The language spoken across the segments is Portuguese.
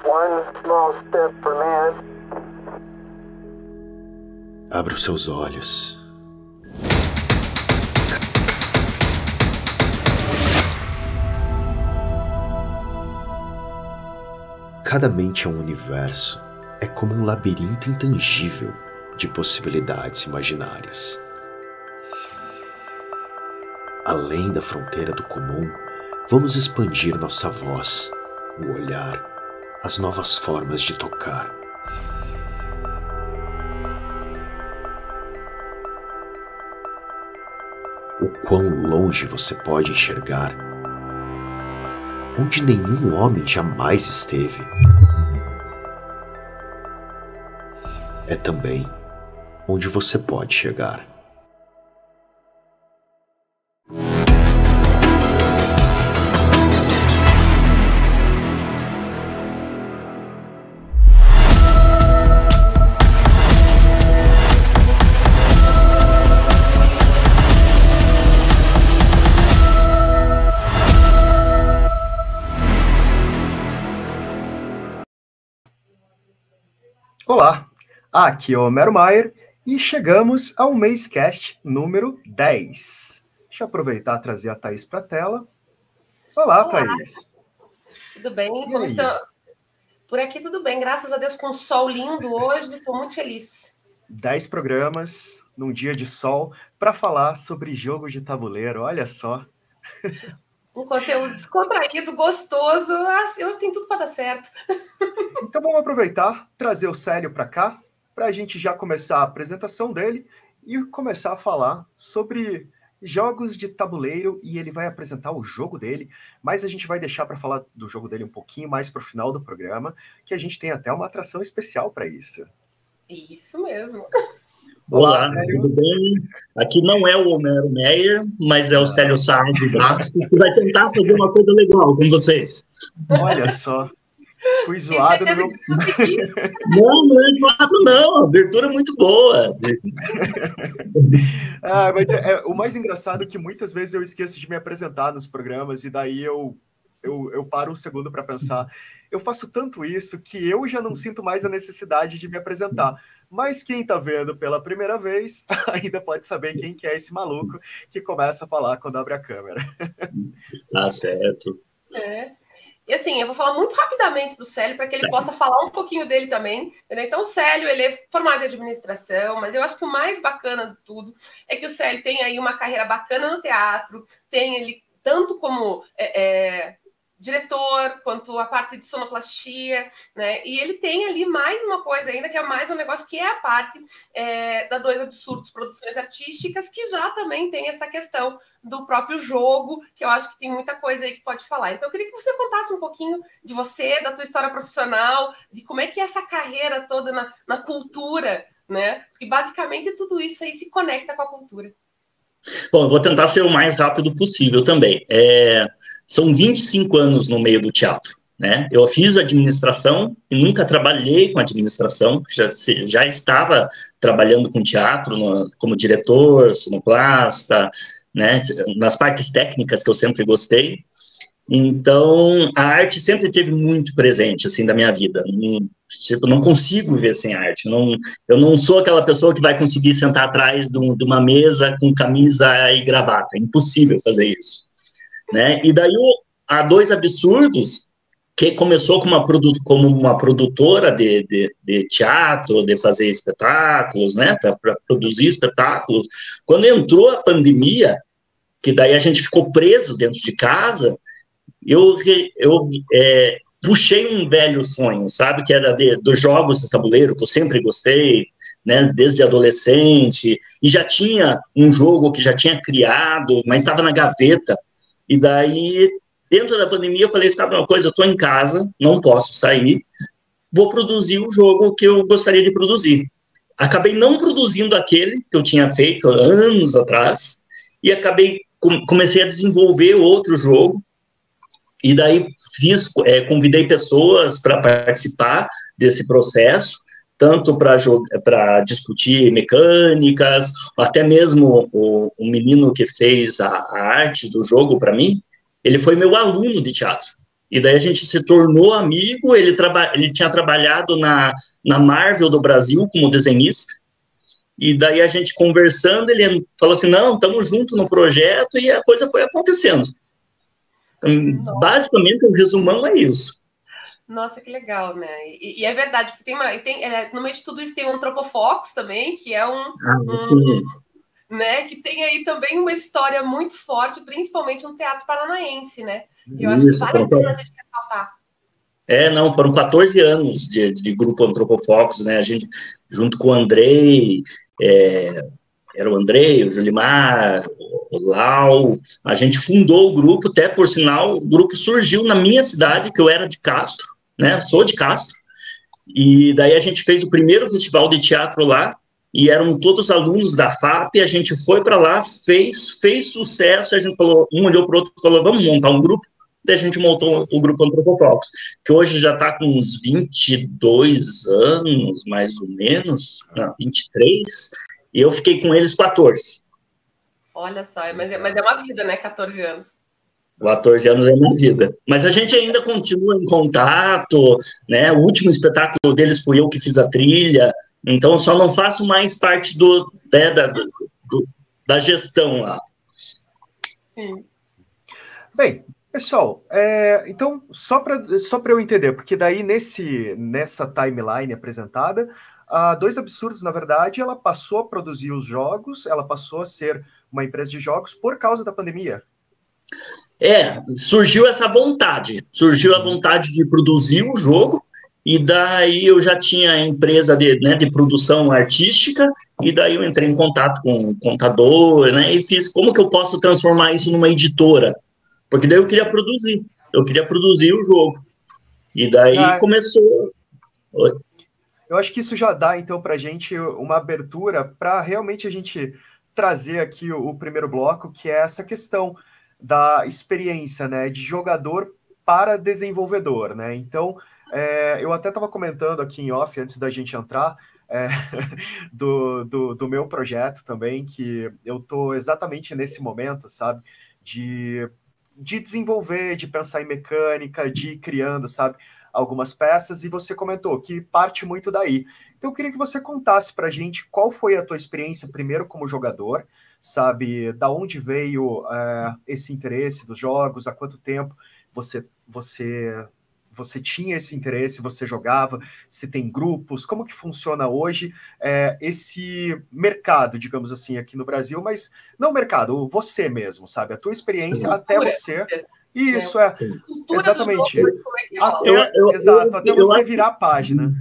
One small step for man. Abra os seus olhos. Cada mente é um universo, é como um labirinto intangível de possibilidades imaginárias. Além da fronteira do comum, vamos expandir nossa voz, o olhar, as novas formas de tocar. O quão longe você pode enxergar, onde nenhum homem jamais esteve. É também onde você pode chegar. Olá, aqui é o Homero Maier e chegamos ao Macecast número 10. Deixa eu aproveitar e trazer a Thaís para a tela. Olá, Thaís. Tudo bem? Como está? Por aqui tudo bem, graças a Deus, com um sol lindo hoje, estou muito feliz. 10 programas num dia de sol para falar sobre jogos de tabuleiro, olha só. Um conteúdo descontraído, gostoso, hoje tem tudo para dar certo. Então vamos aproveitar, trazer o Célio para cá, para a gente já começar a apresentação dele e começar a falar sobre jogos de tabuleiro, e ele vai apresentar o jogo dele, mas a gente vai deixar para falar do jogo dele um pouquinho mais para o final do programa, que a gente tem até uma atração especial para isso. Isso mesmo. Olá, Célio. Tudo bem? Aqui não é o Homero Maier, mas é o Célio Saad Bastos, que vai tentar fazer uma coisa legal com vocês. Olha só. Fui zoado no meu... Não é zoado, não. A abertura é muito boa. Mas o mais engraçado é que muitas vezes eu esqueço de me apresentar nos programas, e daí eu paro um segundo para pensar. Eu faço tanto isso que eu já não sinto mais a necessidade de me apresentar. Mas quem está vendo pela primeira vez ainda pode saber quem que é esse maluco que começa a falar quando abre a câmera. Tá certo. E assim, eu vou falar muito rapidamente para o Célio, para que ele possa falar um pouquinho dele também. Entendeu? Então, o Célio, ele é formado em administração, mas eu acho que o mais bacana de tudo é que o Célio tem aí uma carreira bacana no teatro, tem ele tanto como diretor, quanto a parte de sonoplastia, né? E ele tem ali mais uma coisa ainda, que é mais um negócio que é a parte da Dois Absurdos Produções Artísticas, que já também tem essa questão do próprio jogo, que eu acho que tem muita coisa aí que pode falar. Então, eu queria que você contasse um pouquinho de você, da tua história profissional, de como é que é essa carreira toda na cultura, né? E, basicamente, tudo isso aí se conecta com a cultura. Bom, eu vou tentar ser o mais rápido possível também. São 25 anos no meio do teatro, né? Eu fiz administração e nunca trabalhei com administração, já estava trabalhando com teatro como diretor, sonoplasta, né? Nas partes técnicas que eu sempre gostei. Então, a arte sempre esteve muito presente, assim, da minha vida. Não consigo viver sem arte. Eu não sou aquela pessoa que vai conseguir sentar atrás de uma mesa com camisa e gravata. É impossível fazer isso. Né? E daí a Dois Absurdos, que começou como uma produtora de teatro, de fazer espetáculos, né? Para produzir espetáculos. Quando entrou a pandemia, que daí a gente ficou preso dentro de casa, eu puxei um velho sonho, sabe? Que era dos jogos de tabuleiro, que eu sempre gostei, né? Desde adolescente, e já tinha um jogo que já tinha criado, mas estava na gaveta. E daí, dentro da pandemia, eu falei, sabe uma coisa, eu estou em casa, não posso sair, vou produzir o jogo que eu gostaria de produzir. Acabei não produzindo aquele que eu tinha feito anos atrás, e comecei a desenvolver outro jogo, e daí convidei pessoas para participar desse processo, tanto para discutir mecânicas, até mesmo o menino que fez a arte do jogo para mim, ele foi meu aluno de teatro. E daí a gente se tornou amigo, ele tinha trabalhado na Marvel do Brasil como desenhista, e daí a gente conversando, ele falou assim, não, estamos juntos no projeto, e a coisa foi acontecendo. Então, basicamente, o resumão é isso. Nossa, que legal, né? E é verdade, porque no meio de tudo isso tem o Antropofocus também, que é né, que tem aí também uma história muito forte, principalmente no teatro paranaense, né? E eu acho que vale a pena a gente ressaltar. Não, foram 14 anos de grupo Antropofocus, né? A gente, junto com o Andrei, era o Andrei, o Julimar, o Lau, a gente fundou o grupo, até por sinal, o grupo surgiu na minha cidade, que eu era de Castro, né? Sou de Castro, e daí a gente fez o primeiro festival de teatro lá, e eram todos alunos da FAP, a gente foi para lá, fez sucesso, a gente falou, um olhou para o outro e falou, vamos montar um grupo, daí a gente montou o grupo Antropofocus, que hoje já está com uns 22 anos, mais ou menos, 23, e eu fiquei com eles 14. Olha só, mas é uma vida, né, 14 anos. 14 anos é uma vida. Mas a gente ainda continua em contato, né? O último espetáculo deles fui eu que fiz a trilha, então só não faço mais parte da gestão lá. Sim. Bem, pessoal, então, só para eu entender, porque daí nessa timeline apresentada, a Dois Absurdos, na verdade, ela passou a produzir os jogos, ela passou a ser uma empresa de jogos por causa da pandemia. Surgiu essa vontade, a vontade de produzir o jogo, e daí eu já tinha a empresa de produção artística, e daí eu entrei em contato com o contador, né, e fiz como que eu posso transformar isso numa editora, porque daí eu queria produzir o jogo, e daí começou... Eu acho que isso já dá, então, para a gente uma abertura para realmente a gente trazer aqui o primeiro bloco, que é essa questão da experiência, né, de jogador para desenvolvedor, né? Então, eu até estava comentando aqui em off, antes da gente entrar, do meu projeto também, que eu estou exatamente nesse momento, sabe, de desenvolver, de pensar em mecânica, de ir criando, sabe, algumas peças, e você comentou que parte muito daí. Então eu queria que você contasse pra gente qual foi a tua experiência primeiro como jogador, sabe, da onde veio esse interesse dos jogos, há quanto tempo você tinha esse interesse, você jogava, se tem grupos, como que funciona hoje esse mercado, digamos assim, aqui no Brasil, mas não o mercado, você mesmo, sabe, a tua experiência até você... Isso, exatamente. Até você virar a página.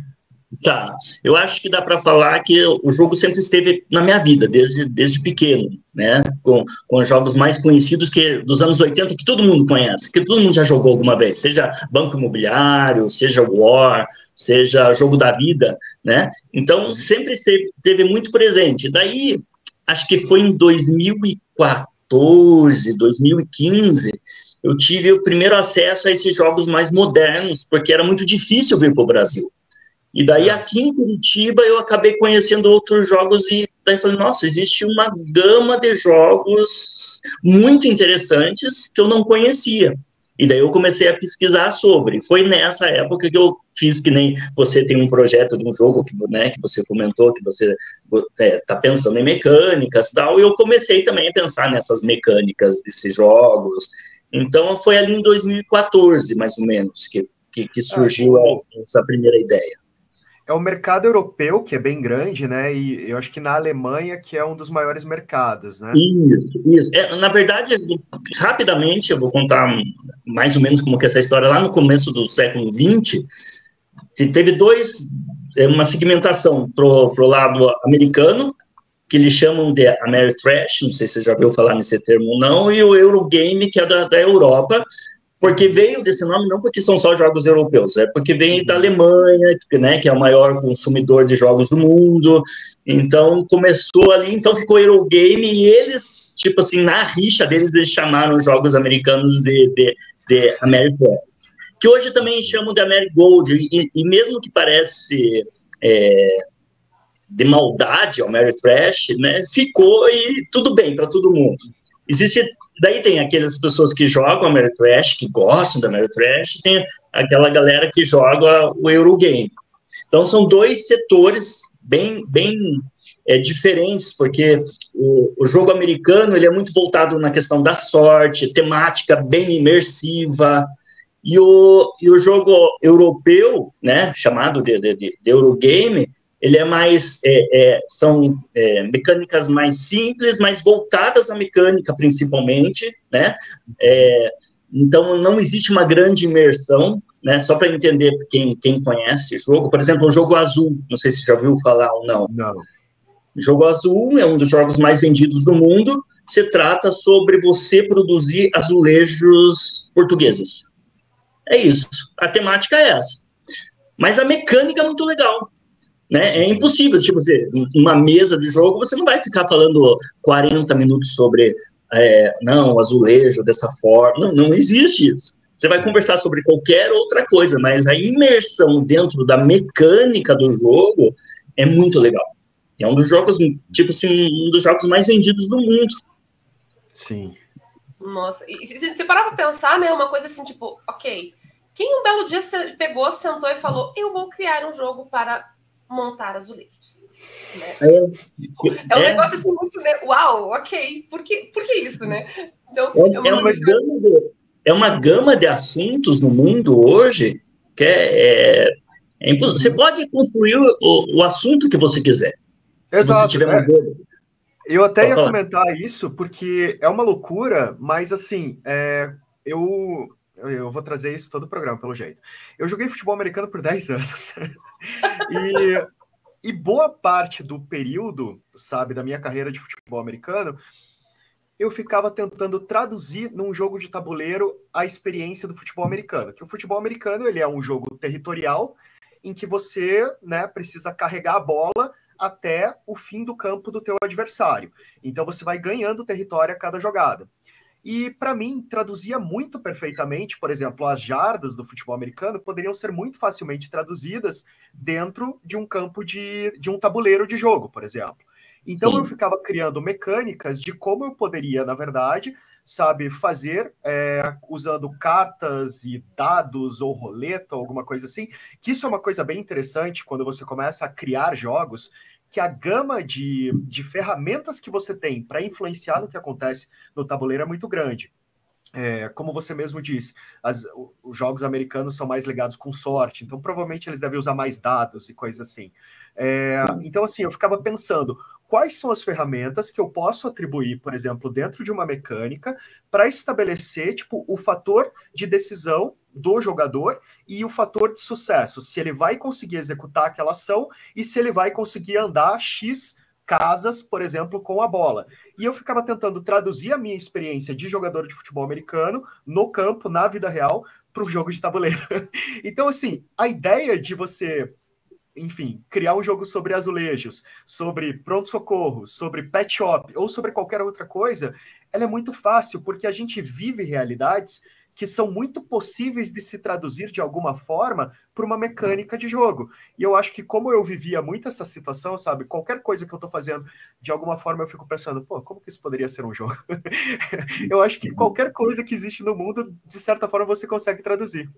Tá, eu acho que dá para falar que o jogo sempre esteve na minha vida, desde pequeno, né, com jogos mais conhecidos dos anos 80, que todo mundo conhece, que todo mundo já jogou alguma vez, seja Banco Imobiliário, seja War, seja Jogo da Vida, né, então sempre esteve muito presente. Daí, acho que foi em 2014, 2015, eu tive o primeiro acesso a esses jogos mais modernos, porque era muito difícil vir para o Brasil. E daí, aqui em Curitiba, eu acabei conhecendo outros jogos e daí falei, nossa, existe uma gama de jogos muito interessantes que eu não conhecia. E daí eu comecei a pesquisar sobre. Foi nessa época que eu fiz, que nem você tem um projeto de um jogo que você comentou, que você está pensando em mecânicas e tal, e eu comecei também a pensar nessas mecânicas desses jogos. Então, foi ali em 2014, mais ou menos, que surgiu essa primeira ideia. É o mercado europeu, que é bem grande, né? E eu acho que na Alemanha, que é um dos maiores mercados, né? Isso. Na verdade, rapidamente, eu vou contar mais ou menos como que é essa história. Lá no começo do século XX, teve uma segmentação pro lado americano, que eles chamam de Ameritrash, não sei se você já ouviu falar nesse termo ou não, e o Eurogame, que é da Europa, porque veio desse nome não porque são só jogos europeus, é porque vem da Alemanha, né, que é o maior consumidor de jogos do mundo, então começou ali, então ficou Eurogame, e eles, tipo assim, na rixa deles, eles chamaram os jogos americanos de Ameritrash, que hoje também chamam de Amerigold, e mesmo que parece... de maldade ao Ameritrash, né, ficou e tudo bem para todo mundo. Existe Daí tem aquelas pessoas que jogam Ameritrash, que gostam da Ameritrash, tem aquela galera que joga o Eurogame. Então, são dois setores bem diferentes, porque o jogo americano ele é muito voltado na questão da sorte, temática bem imersiva, e o jogo europeu, né, chamado de Eurogame, ele é mais, são mecânicas mais simples, mais voltadas à mecânica, principalmente, né, então não existe uma grande imersão, né, só para entender quem conhece o jogo, por exemplo, o jogo Azul, não sei se já ouviu falar ou não. Não. O jogo Azul é um dos jogos mais vendidos do mundo, se trata sobre você produzir azulejos portugueses. É isso, a temática é essa. Mas a mecânica é muito legal, né? É impossível, tipo, uma mesa de jogo, você não vai ficar falando 40 minutos sobre, o azulejo dessa forma, não existe isso. Você vai conversar sobre qualquer outra coisa, mas a imersão dentro da mecânica do jogo é muito legal. É um dos jogos, tipo assim, um dos jogos mais vendidos do mundo. Sim. Nossa, e se você parar pra pensar, né, uma coisa assim, tipo, ok, quem um belo dia pegou, sentou e falou, eu vou criar um jogo para montar azulejos? Né? É um negócio assim muito, né, uau, ok, por que isso, né? Então, é uma gama de assuntos no mundo hoje que é impossível. Você pode construir o assunto que você quiser. Exato. Se você tiver uma eu até ia comentar isso, porque é uma loucura, mas assim, eu vou trazer isso todo o programa, pelo jeito. Eu joguei futebol americano por 10 anos. e boa parte do período, sabe, da minha carreira de futebol americano, eu ficava tentando traduzir num jogo de tabuleiro a experiência do futebol americano. Que o futebol americano, ele é um jogo territorial, em que você, né, precisa carregar a bola até o fim do campo do teu adversário. Então você vai ganhando território a cada jogada. E para mim traduzia muito perfeitamente, por exemplo, as jardas do futebol americano poderiam ser muito facilmente traduzidas dentro de um campo de um tabuleiro de jogo, por exemplo. Então eu ficava criando mecânicas de como eu poderia, na verdade, sabe, fazer usando cartas e dados ou roleta, alguma coisa assim, que isso é uma coisa bem interessante quando você começa a criar jogos, que a gama de ferramentas que você tem para influenciar no que acontece no tabuleiro é muito grande. Como você mesmo disse, os jogos americanos são mais ligados com sorte, então provavelmente eles devem usar mais dados e coisas assim. Então, assim, eu ficava pensando, quais são as ferramentas que eu posso atribuir, por exemplo, dentro de uma mecânica, para estabelecer, tipo, o fator de decisão do jogador e o fator de sucesso, se ele vai conseguir executar aquela ação e se ele vai conseguir andar X casas, por exemplo, com a bola. E eu ficava tentando traduzir a minha experiência de jogador de futebol americano no campo, na vida real, para o jogo de tabuleiro. Então, assim, a ideia de você, enfim, criar um jogo sobre azulejos, sobre pronto-socorro, sobre pet shop ou sobre qualquer outra coisa, ela é muito fácil, porque a gente vive realidades que são muito possíveis de se traduzir de alguma forma para uma mecânica de jogo. E eu acho que como eu vivia muito essa situação, sabe, qualquer coisa que eu estou fazendo, de alguma forma eu fico pensando, pô, como que isso poderia ser um jogo? Eu acho que qualquer coisa que existe no mundo, de certa forma, você consegue traduzir.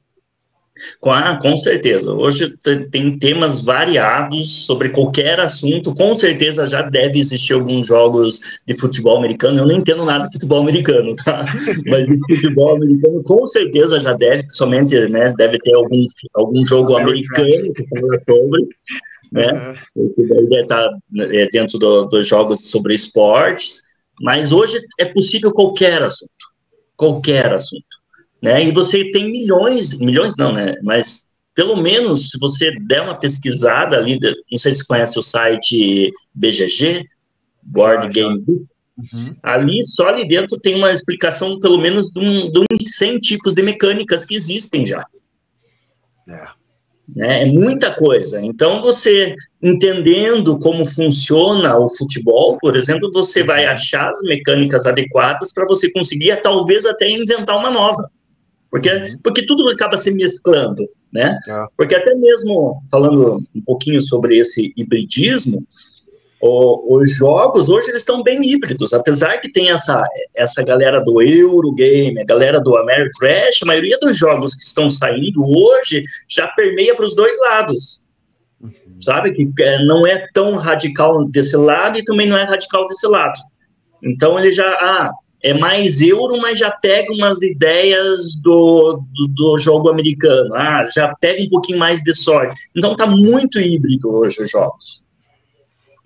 Com certeza. Hoje tem temas variados sobre qualquer assunto. Com certeza já deve existir alguns jogos de futebol americano. Eu não entendo nada de futebol americano, tá? Mas de futebol americano, com certeza já deve, somente, né? Deve ter algum jogo americano que fala sobre, né? Que deve estar dentro dos jogos sobre esportes. Mas hoje é possível qualquer assunto. Qualquer assunto. Né? E você tem milhões não, né? Mas pelo menos se você der uma pesquisada ali, não sei se você conhece o site BGG, Board Game Book, ali, só ali dentro tem uma explicação pelo menos de uns 100 tipos de mecânicas que existem já. Né? É muita coisa. Então você, entendendo como funciona o futebol, por exemplo, você vai achar as mecânicas adequadas para você conseguir, talvez até inventar uma nova. Porque tudo acaba se mesclando, né? Porque até mesmo, falando um pouquinho sobre esse hibridismo, Os jogos hoje eles estão bem híbridos, apesar que tem essa galera do Eurogame, a galera do Ameritrash, a maioria dos jogos que estão saindo hoje já permeia para os dois lados, sabe? Que não é tão radical desse lado e também não é radical desse lado. Então ele já é mais euro, mas já pega umas ideias do jogo americano, já pega um pouquinho mais de sorte. Então tá muito híbrido hoje os jogos.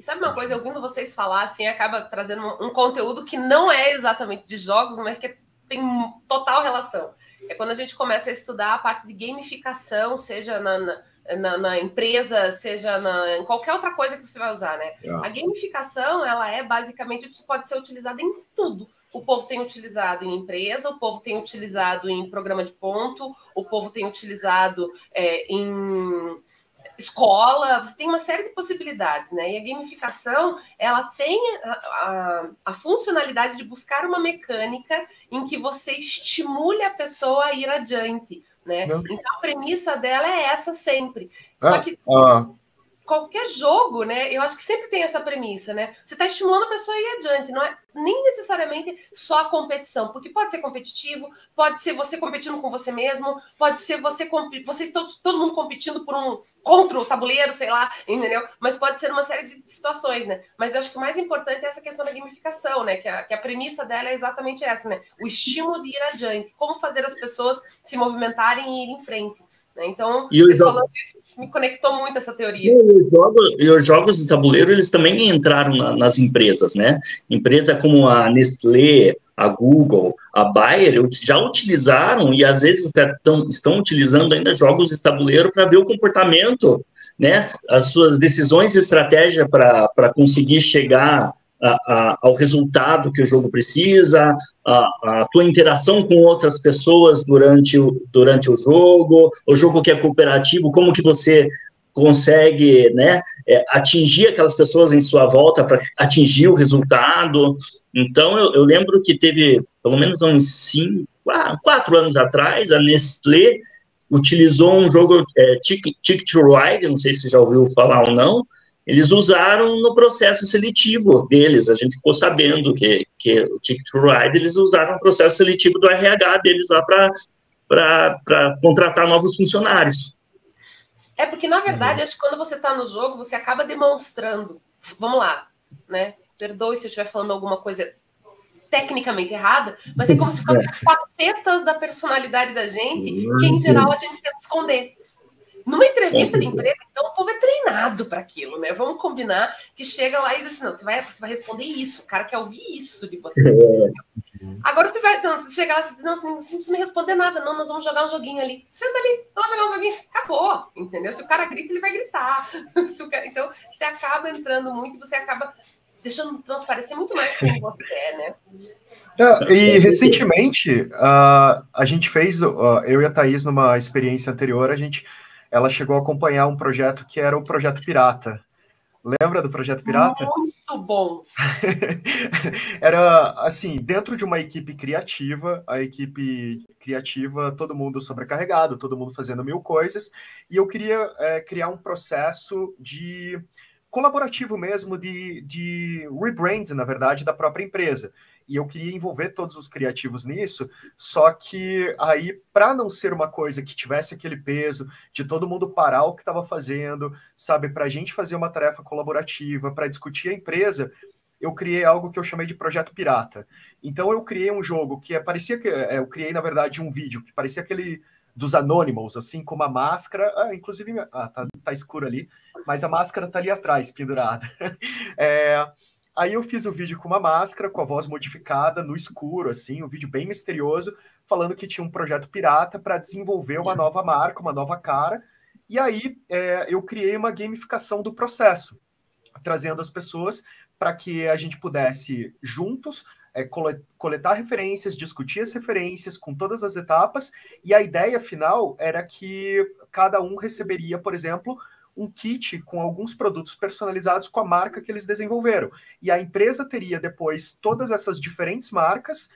Sabe uma coisa, ouvindo vocês falar, assim, acaba trazendo um conteúdo que não é exatamente de jogos, mas que tem total relação. É quando a gente começa a estudar a parte de gamificação, seja na empresa, seja em qualquer outra coisa que você vai usar, né? A gamificação, ela basicamente, pode ser utilizada em tudo. O povo tem utilizado em empresa, o povo tem utilizado em programa de ponto, o povo tem utilizado em escola, você tem uma série de possibilidades, né? E a gamificação, ela tem a funcionalidade de buscar uma mecânica em que você estimule a pessoa a ir adiante, né? Então a premissa dela é essa sempre. Só que qualquer jogo, né? Eu acho que sempre tem essa premissa, né? Você está estimulando a pessoa a ir adiante, não é nem necessariamente só a competição, porque pode ser competitivo, pode ser você competindo com você mesmo, pode ser vocês todo mundo competindo contra o tabuleiro, sei lá, entendeu? Mas pode ser uma série de situações, né? Mas eu acho que o mais importante é essa questão da gamificação, né? Que a premissa dela é exatamente essa, né? O estímulo de ir adiante, como fazer as pessoas se movimentarem e ir em frente. Então, vocês falando isso, me conectou muito essa teoria. E os jogos de tabuleiro, eles também entraram nas empresas, né? Empresa como a Nestlé, a Google, a Bayer, já utilizaram e às vezes estão utilizando ainda jogos de tabuleiro para ver o comportamento, né? As suas decisões de estratégia para conseguir chegar ao resultado que o jogo precisa, a tua interação com outras pessoas durante o jogo que é cooperativo, como que você consegue, né, atingir aquelas pessoas em sua volta para atingir o resultado. Então, eu lembro que teve, pelo menos uns 4 anos atrás, a Nestlé utilizou um jogo Ticket to Ride, não sei se você já ouviu falar ou não. Eles usaram no processo seletivo deles, a gente ficou sabendo que o Ticket to Ride, eles usaram o processo seletivo do RH deles lá para contratar novos funcionários. Porque, na verdade, acho que quando você está no jogo, você acaba demonstrando, vamos lá, né? Perdoe se eu estiver falando alguma coisa tecnicamente errada, mas é como se fossem facetas da personalidade da gente, que, em geral, a gente tenta esconder. Numa entrevista de emprego, então, o povo é treinado para aquilo, né? Vamos combinar que chega lá e diz assim, não, você vai responder isso, o cara quer ouvir isso de você. Agora você chega lá e diz, não, você não precisa me responder nada, não, nós vamos jogar um joguinho ali. Senta ali, vamos jogar um joguinho, acabou, entendeu? Se o cara grita, ele vai gritar. Então, você acaba entrando muito e você acaba deixando transparecer muito mais quem você é, né? E recentemente, a gente fez, eu e a Thaís, numa experiência anterior, ela chegou a acompanhar um projeto que era o Projeto Pirata. Lembra do Projeto Pirata? Muito bom! Era, assim, dentro de uma equipe criativa, a equipe criativa, todo mundo sobrecarregado, todo mundo fazendo 1000 coisas, e eu queria criar um processo de colaborativo mesmo, de rebranding, na verdade, da própria empresa. E eu queria envolver todos os criativos nisso, só que aí, para não ser uma coisa que tivesse aquele peso de todo mundo parar o que estava fazendo, sabe, para a gente fazer uma tarefa colaborativa, para discutir a empresa, eu criei algo que eu chamei de Projeto Pirata. Então eu criei um jogo que parecia que... eu criei, na verdade, um vídeo que parecia aquele dos Anonymous, assim, com uma máscara... inclusive, tá escuro ali, mas a máscara tá ali atrás, pendurada. Aí eu fiz o vídeo com uma máscara, com a voz modificada, no escuro, assim, um vídeo bem misterioso, falando que tinha um projeto pirata para desenvolver uma nova marca, uma nova cara. E aí eu criei uma gamificação do processo, trazendo as pessoas para que a gente pudesse, juntos, coletar referências, discutir as referências com todas as etapas, e a ideia final era que cada um receberia, por exemplo, um kit com alguns produtos personalizados com a marca que eles desenvolveram. E a empresa teria depois todas essas diferentes marcas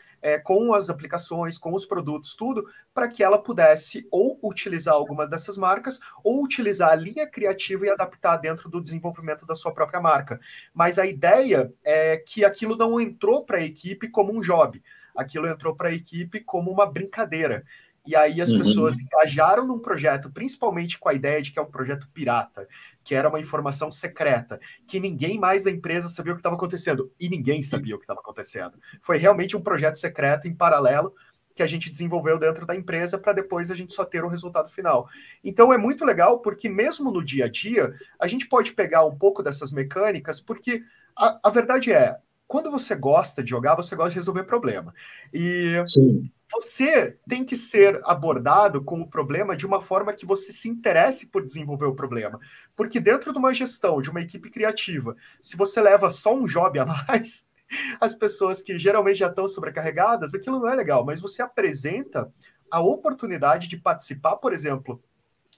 com as aplicações, com os produtos, tudo, para que ela pudesse ou utilizar alguma dessas marcas, ou utilizar a linha criativa e adaptar dentro do desenvolvimento da sua própria marca. Mas a ideia é que aquilo não entrou para a equipe como um job, aquilo entrou para a equipe como uma brincadeira. E aí as pessoas engajaram num projeto, principalmente com a ideia de que é um projeto pirata, que era uma informação secreta, que ninguém mais da empresa sabia o que estava acontecendo, e ninguém sabia o que estava acontecendo. Foi realmente um projeto secreto em paralelo que a gente desenvolveu dentro da empresa para depois a gente só ter o resultado final. Então é muito legal porque mesmo no dia a dia, a gente pode pegar um pouco dessas mecânicas, porque a verdade é, quando você gosta de jogar, você gosta de resolver problema. E Sim. você tem que ser abordado com o problema de uma forma que você se interesse por desenvolver o problema. Porque dentro de uma gestão, de uma equipe criativa, se você leva só um job a mais, as pessoas que geralmente já estão sobrecarregadas, aquilo não é legal. Mas você apresenta a oportunidade de participar, por exemplo,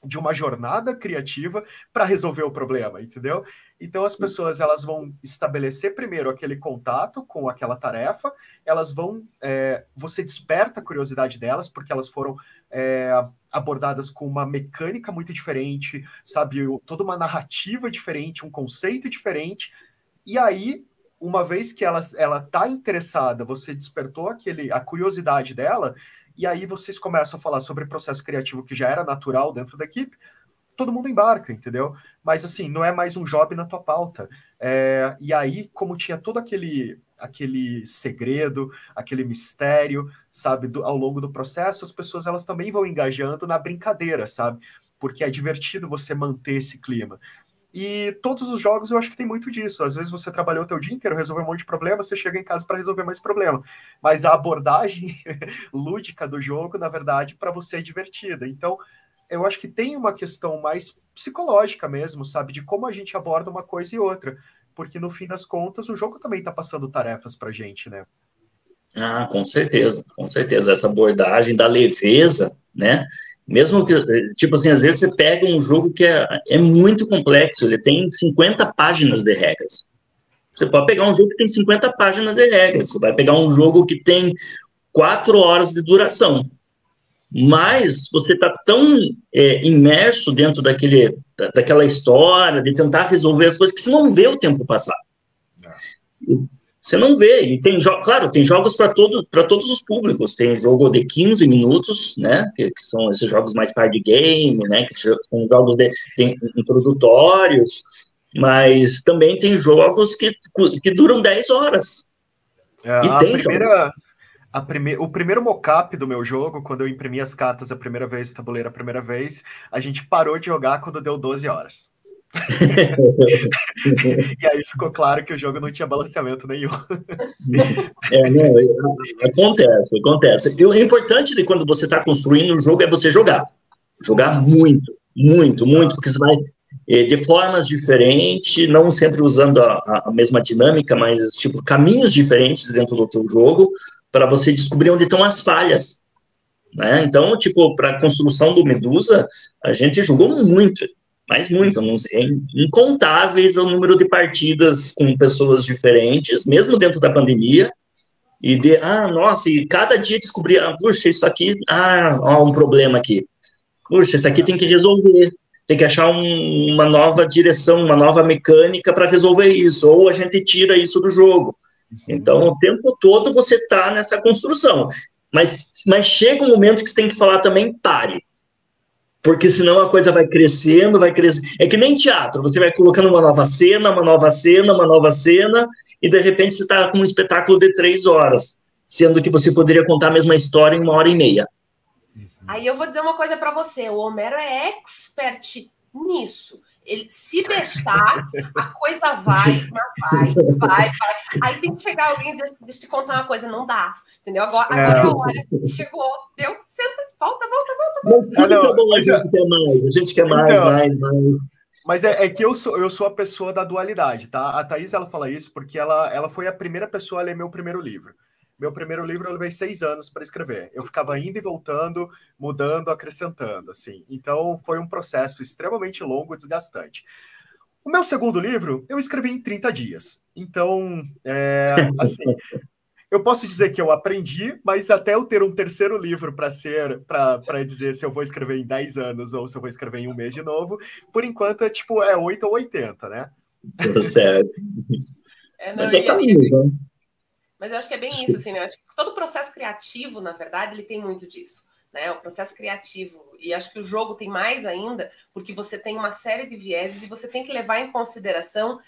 de uma jornada criativa para resolver o problema, entendeu? Então as pessoas elas vão estabelecer primeiro aquele contato com aquela tarefa, elas vão, você desperta a curiosidade delas, porque elas foram abordadas com uma mecânica muito diferente, sabe, toda uma narrativa diferente, um conceito diferente, e aí, uma vez que ela está interessada, você despertou a curiosidade dela, e aí vocês começam a falar sobre processo criativo que já era natural dentro da equipe, todo mundo embarca, entendeu? Mas assim, não é mais um job na tua pauta. E aí, como tinha todo aquele segredo, aquele mistério, sabe, ao longo do processo, as pessoas elas também vão engajando na brincadeira, sabe? Porque é divertido você manter esse clima. E todos os jogos eu acho que tem muito disso. Às vezes você trabalhou o teu dia inteiro, resolveu um monte de problema, você chega em casa para resolver mais problema. Mas a abordagem lúdica do jogo, na verdade, para você é divertida. Então, eu acho que tem uma questão mais psicológica mesmo, sabe? De como a gente aborda uma coisa e outra. Porque, no fim das contas, o jogo também está passando tarefas pra gente, né? Ah, com certeza, com certeza. Essa abordagem da leveza, né? Mesmo que, tipo assim, às vezes você pega um jogo que é muito complexo, ele tem 50 páginas de regras. Você pode pegar um jogo que tem 50 páginas de regras, você vai pegar um jogo que tem 4 horas de duração. Mas você está tão imerso dentro daquela história, de tentar resolver as coisas, que você não vê o tempo passar. Você não vê, e claro, tem jogos para todos os públicos, tem jogo de 15 minutos, né, que são esses jogos mais card game, né, que são jogos introdutórios, mas também tem jogos que duram 10 horas. O primeiro mockup do meu jogo, quando eu imprimi as cartas a primeira vez, tabuleiro a primeira vez, a gente parou de jogar quando deu 12 horas. E aí ficou claro que o jogo não tinha balanceamento nenhum. Acontece. E o importante de quando você está construindo um jogo é você jogar muito, porque você vai de formas diferentes, não sempre usando a mesma dinâmica, mas tipo caminhos diferentes dentro do teu jogo, para você descobrir onde estão as falhas, né? Então, tipo, para a construção do Medusa, a gente jogou muito, mas muito, incontáveis o número de partidas com pessoas diferentes, mesmo dentro da pandemia, e e cada dia descobria, puxa, isso aqui, ó, um problema aqui, puxa, isso aqui tem que resolver, tem que achar uma nova direção, uma nova mecânica para resolver isso, ou a gente tira isso do jogo. Então, o tempo todo você está nessa construção, mas chega um momento que você tem que falar também, pare, porque senão a coisa vai crescendo, é que nem teatro, você vai colocando uma nova cena, e de repente você está com um espetáculo de 3 horas, sendo que você poderia contar a mesma história em 1h30. Aí eu vou dizer uma coisa para você, o Homero é expert nisso. Ele, se deixar, a coisa vai. Aí tem que chegar alguém e dizer assim, deixa eu te contar uma coisa, não dá, entendeu? Agora é a hora, chegou, deu, senta, volta. A gente quer mais. Mas é que eu sou a pessoa da dualidade, tá? A Thaís, ela fala isso porque ela foi a primeira pessoa a ler meu primeiro livro. Meu primeiro livro eu levei 6 anos para escrever. Eu ficava indo e voltando, mudando, acrescentando, assim. Então, foi um processo extremamente longo e desgastante. O meu segundo livro, eu escrevi em 30 dias. Então, assim, eu posso dizer que eu aprendi, mas até eu ter um terceiro livro para dizer se eu vou escrever em 10 anos ou se eu vou escrever em um mês de novo, por enquanto é 8 ou 80, né? Tudo certo. Mas eu acho que é bem isso, assim, né? Eu acho que todo processo criativo, na verdade, ele tem muito disso, né? O processo criativo, e acho que o jogo tem mais ainda, porque você tem uma série de vieses e você tem que levar em consideração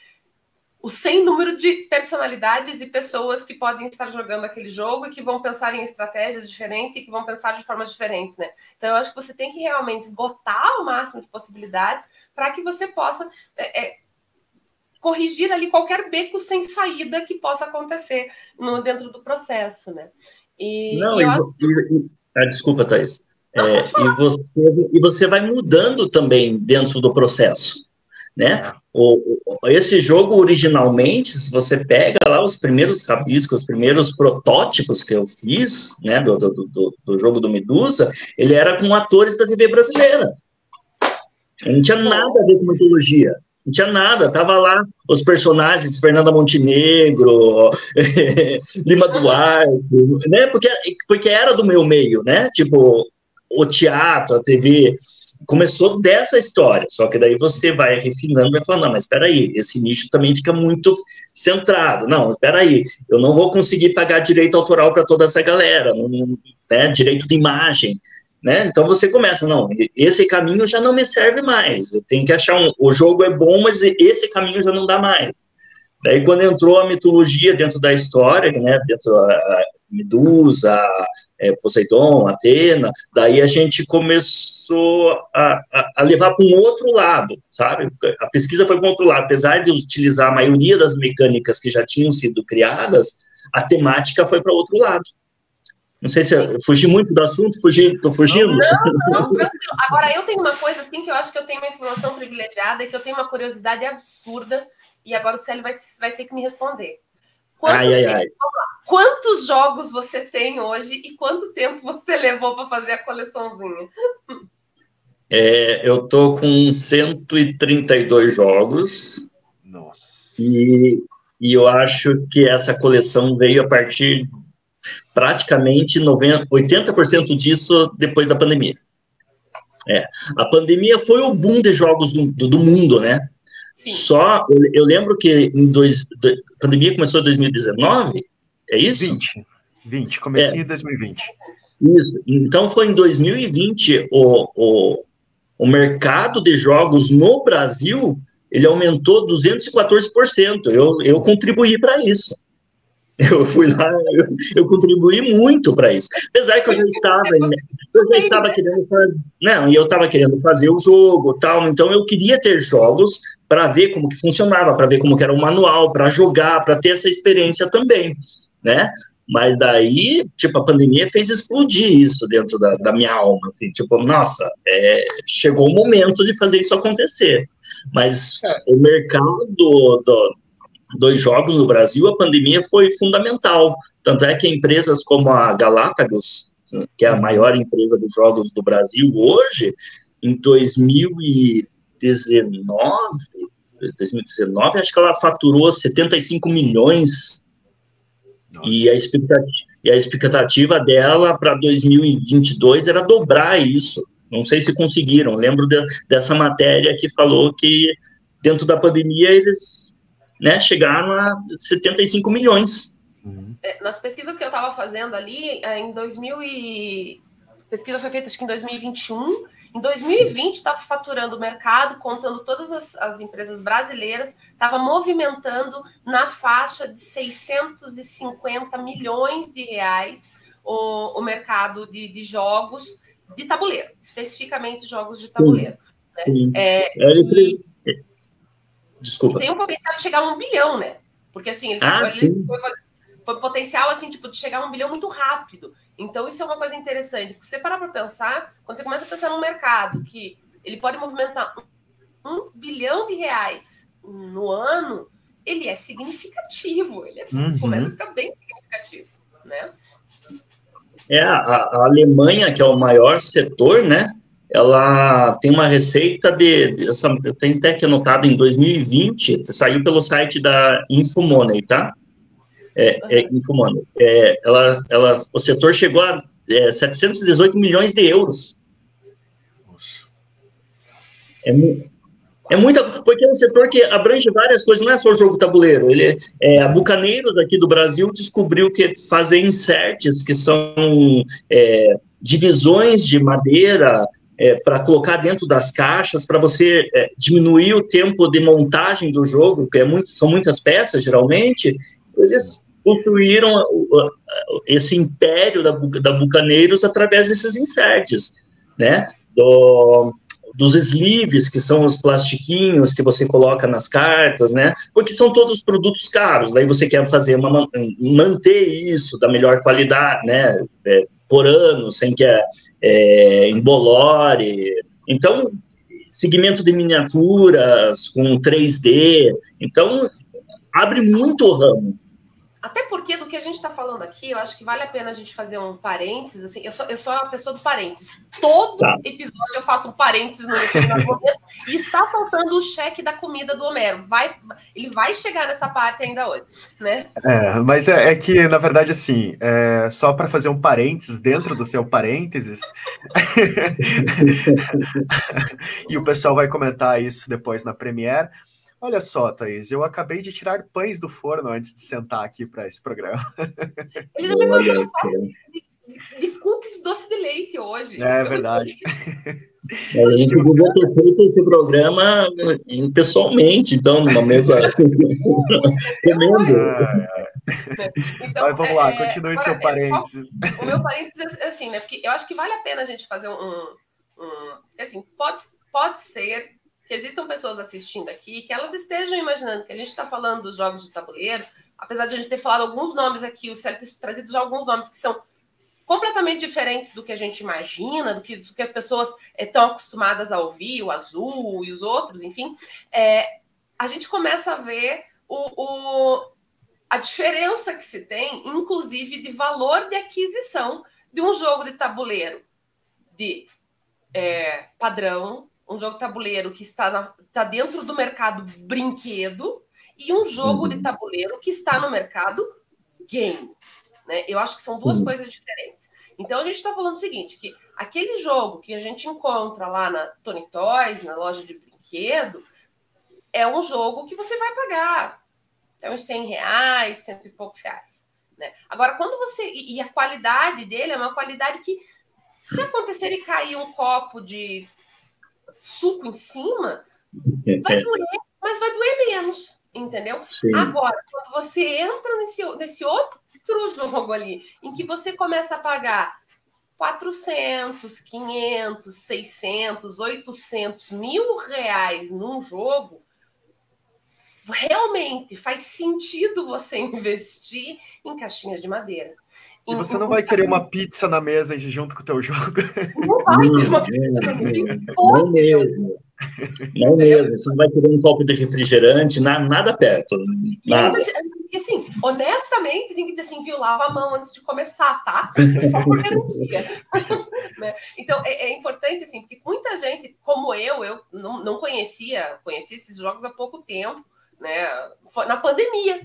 o sem número de personalidades e pessoas que podem estar jogando aquele jogo e que vão pensar em estratégias diferentes e que vão pensar de formas diferentes, né? Então, eu acho que você tem que realmente esgotar o máximo de possibilidades para que você possa corrigir ali qualquer beco sem saída que possa acontecer dentro do processo, né? Desculpa, Thaís. Não, e você vai mudando também dentro do processo, né? Esse jogo, originalmente, se você pega lá os primeiros rabiscos, os primeiros protótipos que eu fiz, né, do jogo do Medusa, ele era com atores da TV brasileira. Não tinha nada a ver com mitologia. Não tinha nada, tava lá os personagens, Fernanda Montenegro, Lima Duarte, né? Porque era do meu meio, né? Tipo, o teatro, a TV, começou dessa história, só que daí você vai refinando e vai falando, não, mas espera aí, esse nicho também fica muito centrado, não, espera aí, eu não vou conseguir pagar direito autoral para toda essa galera, né? Direito de imagem, né? Então você começa, não, esse caminho já não me serve mais, eu tenho que achar o jogo é bom, mas esse caminho já não dá mais. Daí quando entrou a mitologia dentro da história, né, dentro da Medusa, Poseidon, Atena, daí a gente começou a levar para um outro lado, sabe? A pesquisa foi para um outro lado, apesar de utilizar a maioria das mecânicas que já tinham sido criadas, a temática foi para outro lado. Não sei se eu fugi muito do assunto, estou fugindo? Não, tranquilo. Agora, eu tenho uma coisa assim que eu acho que eu tenho uma informação privilegiada e que eu tenho uma curiosidade absurda, e agora o Célio vai ter que me responder. Quantos jogos você tem hoje e quanto tempo você levou para fazer a coleçãozinha? Eu tô com 132 jogos. Nossa. E eu acho que essa coleção veio a partir praticamente 80% disso depois da pandemia. A pandemia foi o boom de jogos do mundo, né? Sim. Só, eu lembro que a pandemia começou em 2019, é isso? 20, comecinho de 2020. Isso, então foi em 2020 o mercado de jogos no Brasil, ele aumentou 214%, eu contribuí para isso. Eu fui lá, eu contribuí muito para isso. Apesar que eu já estava querendo fazer, não, e eu estava querendo fazer o jogo, tal, então eu queria ter jogos para ver como que funcionava, para ver como que era o manual, para jogar, para ter essa experiência também, né? Mas daí, tipo, a pandemia fez explodir isso dentro da minha alma, assim, tipo, nossa, chegou o momento de fazer isso acontecer. Mas o mercado dos jogos no Brasil, a pandemia foi fundamental. Tanto é que empresas como a Galápagos, que é a maior empresa de jogos do Brasil hoje, em 2019, acho que ela faturou 75 milhões. Nossa. E a expectativa dela para 2022 era dobrar isso. Não sei se conseguiram. Lembro dessa matéria que falou que dentro da pandemia eles, né, chegaram a 75 milhões. Nas pesquisas que eu estava fazendo ali, pesquisa foi feita acho que em 2021, em 2020 estava faturando o mercado, contando todas as empresas brasileiras, estava movimentando na faixa de 650 milhões de reais o mercado de jogos de tabuleiro, especificamente jogos de tabuleiro. Sim. Né? Desculpa. E tem um potencial de chegar a 1 bilhão, né? Porque, assim, foi potencial, assim, tipo, de chegar a 1 bilhão muito rápido. Então, isso é uma coisa interessante. Porque você parar para pensar, quando você começa a pensar num mercado que ele pode movimentar 1 bilhão de reais no ano, ele é significativo. Ele começa a ficar bem significativo, né? A Alemanha, que é o maior setor, né? Ela tem uma receita eu tenho até que anotado em 2020, saiu pelo site da Infomoney, tá? Infomani. O setor chegou a 718 milhões de euros. Nossa. É muita, porque é um setor que abrange várias coisas, não é só o jogo tabuleiro. A Bucaneiros aqui do Brasil descobriu que fazer inserts, que são divisões de madeira para colocar dentro das caixas, para você diminuir o tempo de montagem do jogo, que são muitas peças, geralmente, eles construíram esse império da Bucaneiros através desses inserts, né? Dos sleeves, que são os plastiquinhos que você coloca nas cartas, né? Porque são todos produtos caros. Daí você quer manter isso da melhor qualidade, né? Por ano, sem que embolore. Então, segmento de miniaturas com 3D. Então, abre muito o ramo. Até porque do que a gente está falando aqui, eu acho que vale a pena a gente fazer um parênteses. Assim, eu sou a pessoa do parênteses. Todo episódio eu faço um parênteses no determinado momento. E está faltando o cheque da comida do Homero. Ele vai chegar nessa parte ainda hoje, né? Mas é que, na verdade, assim, só para fazer um parênteses dentro do seu parênteses, e o pessoal vai comentar isso depois na Premiere. Olha só, Thaís, eu acabei de tirar pães do forno antes de sentar aqui para esse programa. Ele já me mandou só de cookies doce de leite hoje. É verdade. A gente podia ter feito esse programa pessoalmente, então, numa mesa comendo. Então, mas vamos lá, continue seu parênteses. O meu parênteses é assim, né? Porque eu acho que vale a pena a gente fazer assim, pode ser que existam pessoas assistindo aqui que elas estejam imaginando que a gente está falando dos jogos de tabuleiro, apesar de a gente ter falado alguns nomes aqui, o Sérgio ter trazido já alguns nomes que são completamente diferentes do que a gente imagina, do que as pessoas estão acostumadas a ouvir, o Azul e os outros, enfim, a gente começa a ver a diferença que se tem, inclusive, de valor de aquisição de um jogo de tabuleiro de padrão, um jogo de tabuleiro que está dentro do mercado brinquedo e um jogo de tabuleiro que está no mercado game. Né? Eu acho que são duas coisas diferentes. Então, a gente está falando o seguinte, que aquele jogo que a gente encontra lá na Tony Toys, na loja de brinquedo, é um jogo que você vai pagar uns R$100, cento e poucos reais. Né? Agora, quando e a qualidade dele é uma qualidade que, se acontecer e cair um copo de suco em cima, vai doer, mas vai doer menos, entendeu? Sim. Agora, quando você entra nesse outro jogo ali, em que você começa a pagar 400, 500, 600, 800, R$1.000 num jogo, realmente faz sentido você investir em caixinhas de madeira. E você não vai querer uma pizza na mesa junto com o teu jogo? Não vai ter uma pizza na mesa. Não mesmo. Não mesmo. Você não vai querer um copo de refrigerante, nada perto. Nada. E assim, honestamente, tem que dizer assim, viu, lava a mão antes de começar, tá? Só por garantia. Né? Então, é importante, assim, porque muita gente, como eu não conheci esses jogos há pouco tempo, né? Foi na pandemia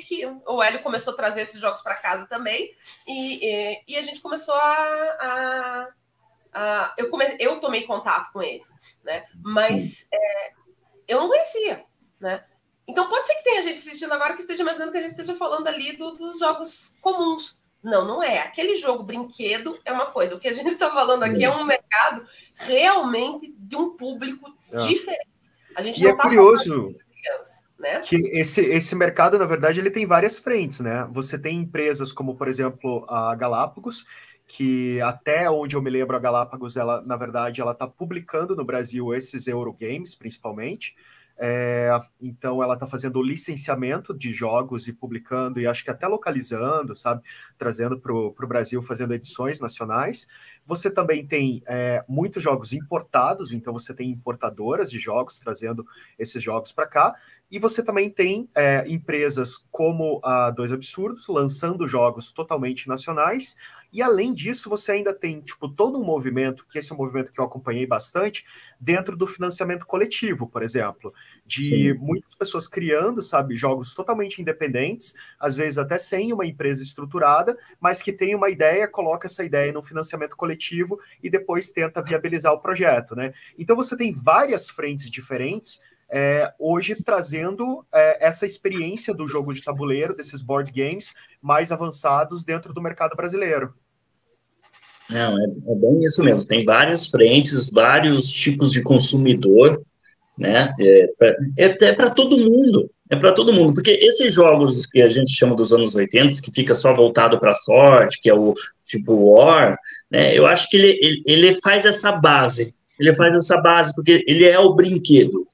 que o Hélio começou a trazer esses jogos para casa também, e a gente começou eu tomei contato com eles, né? Mas eu não conhecia, né? Então pode ser que tenha gente assistindo agora que esteja imaginando que a gente esteja falando ali dos jogos comuns. Não é. Aquele jogo brinquedo é uma coisa. O que a gente está falando aqui é um mercado realmente de um público diferente. A gente não tá curioso criança, né? Que esse mercado, na verdade, ele tem várias frentes, né? Você tem empresas como, por exemplo, a Galápagos, que até onde eu me lembro, a Galápagos, ela, na verdade, ela está publicando no Brasil esses Eurogames, principalmente. Então ela está fazendo o licenciamento de jogos e publicando, e acho que até localizando, sabe? Trazendo para o Brasil, fazendo edições nacionais. Você também tem muitos jogos importados, então você tem importadoras de jogos trazendo esses jogos para cá. E você também tem empresas como a Dois Absurdos, lançando jogos totalmente nacionais, e além disso, você ainda tem tipo, todo um movimento, que esse é um movimento que eu acompanhei bastante, dentro do financiamento coletivo, por exemplo, de Sim. muitas pessoas criando, sabe, jogos totalmente independentes, às vezes até sem uma empresa estruturada, mas que tem uma ideia, coloca essa ideia no financiamento coletivo e depois tenta viabilizar o projeto, né? Então você tem várias frentes diferentes, hoje trazendo essa experiência do jogo de tabuleiro, desses board games mais avançados dentro do mercado brasileiro. Não, é bem isso mesmo. Tem várias frentes, vários tipos de consumidor, né? É para todo mundo. É para todo mundo, porque esses jogos que a gente chama dos anos 80, que fica só voltado para a sorte, que é o tipo War, né? Eu acho que ele faz essa base. Ele faz essa base, porque ele é o brinquedo.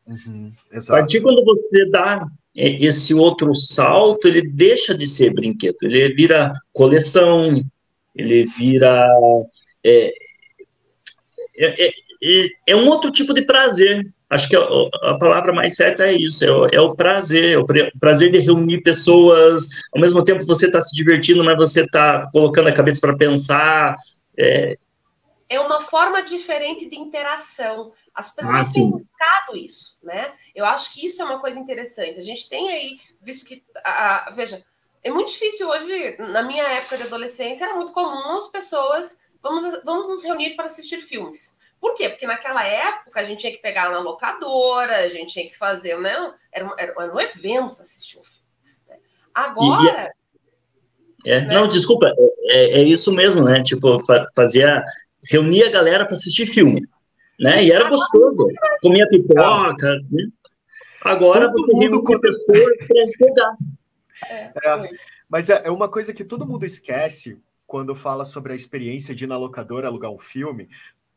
A partir Exato. quando você dá esse outro salto, ele deixa de ser brinquedo. Ele vira coleção, ele vira... É um outro tipo de prazer. Acho que a palavra mais certa é isso, é o prazer, o prazer de reunir pessoas, ao mesmo tempo você está se divertindo, mas você está colocando a cabeça para pensar. É uma forma diferente de interação. As pessoas têm buscado isso, né? Eu acho que isso é uma coisa interessante. A gente tem aí, visto que, veja, é muito difícil hoje, na minha época de adolescência, era muito comum as pessoas, vamos nos reunir para assistir filmes. Por quê? Porque naquela época a gente tinha que pegar na locadora, a gente tinha que fazer, né? Era um evento assistir um filme. Né? Agora... né? Não, desculpa, é isso mesmo, né? Tipo, reunir a galera para assistir filme, né? E era gostoso, comia pipoca, né? Agora todo você reúne pessoas para jogar. Mas é uma coisa que todo mundo esquece quando fala sobre a experiência de ir na locadora alugar um filme.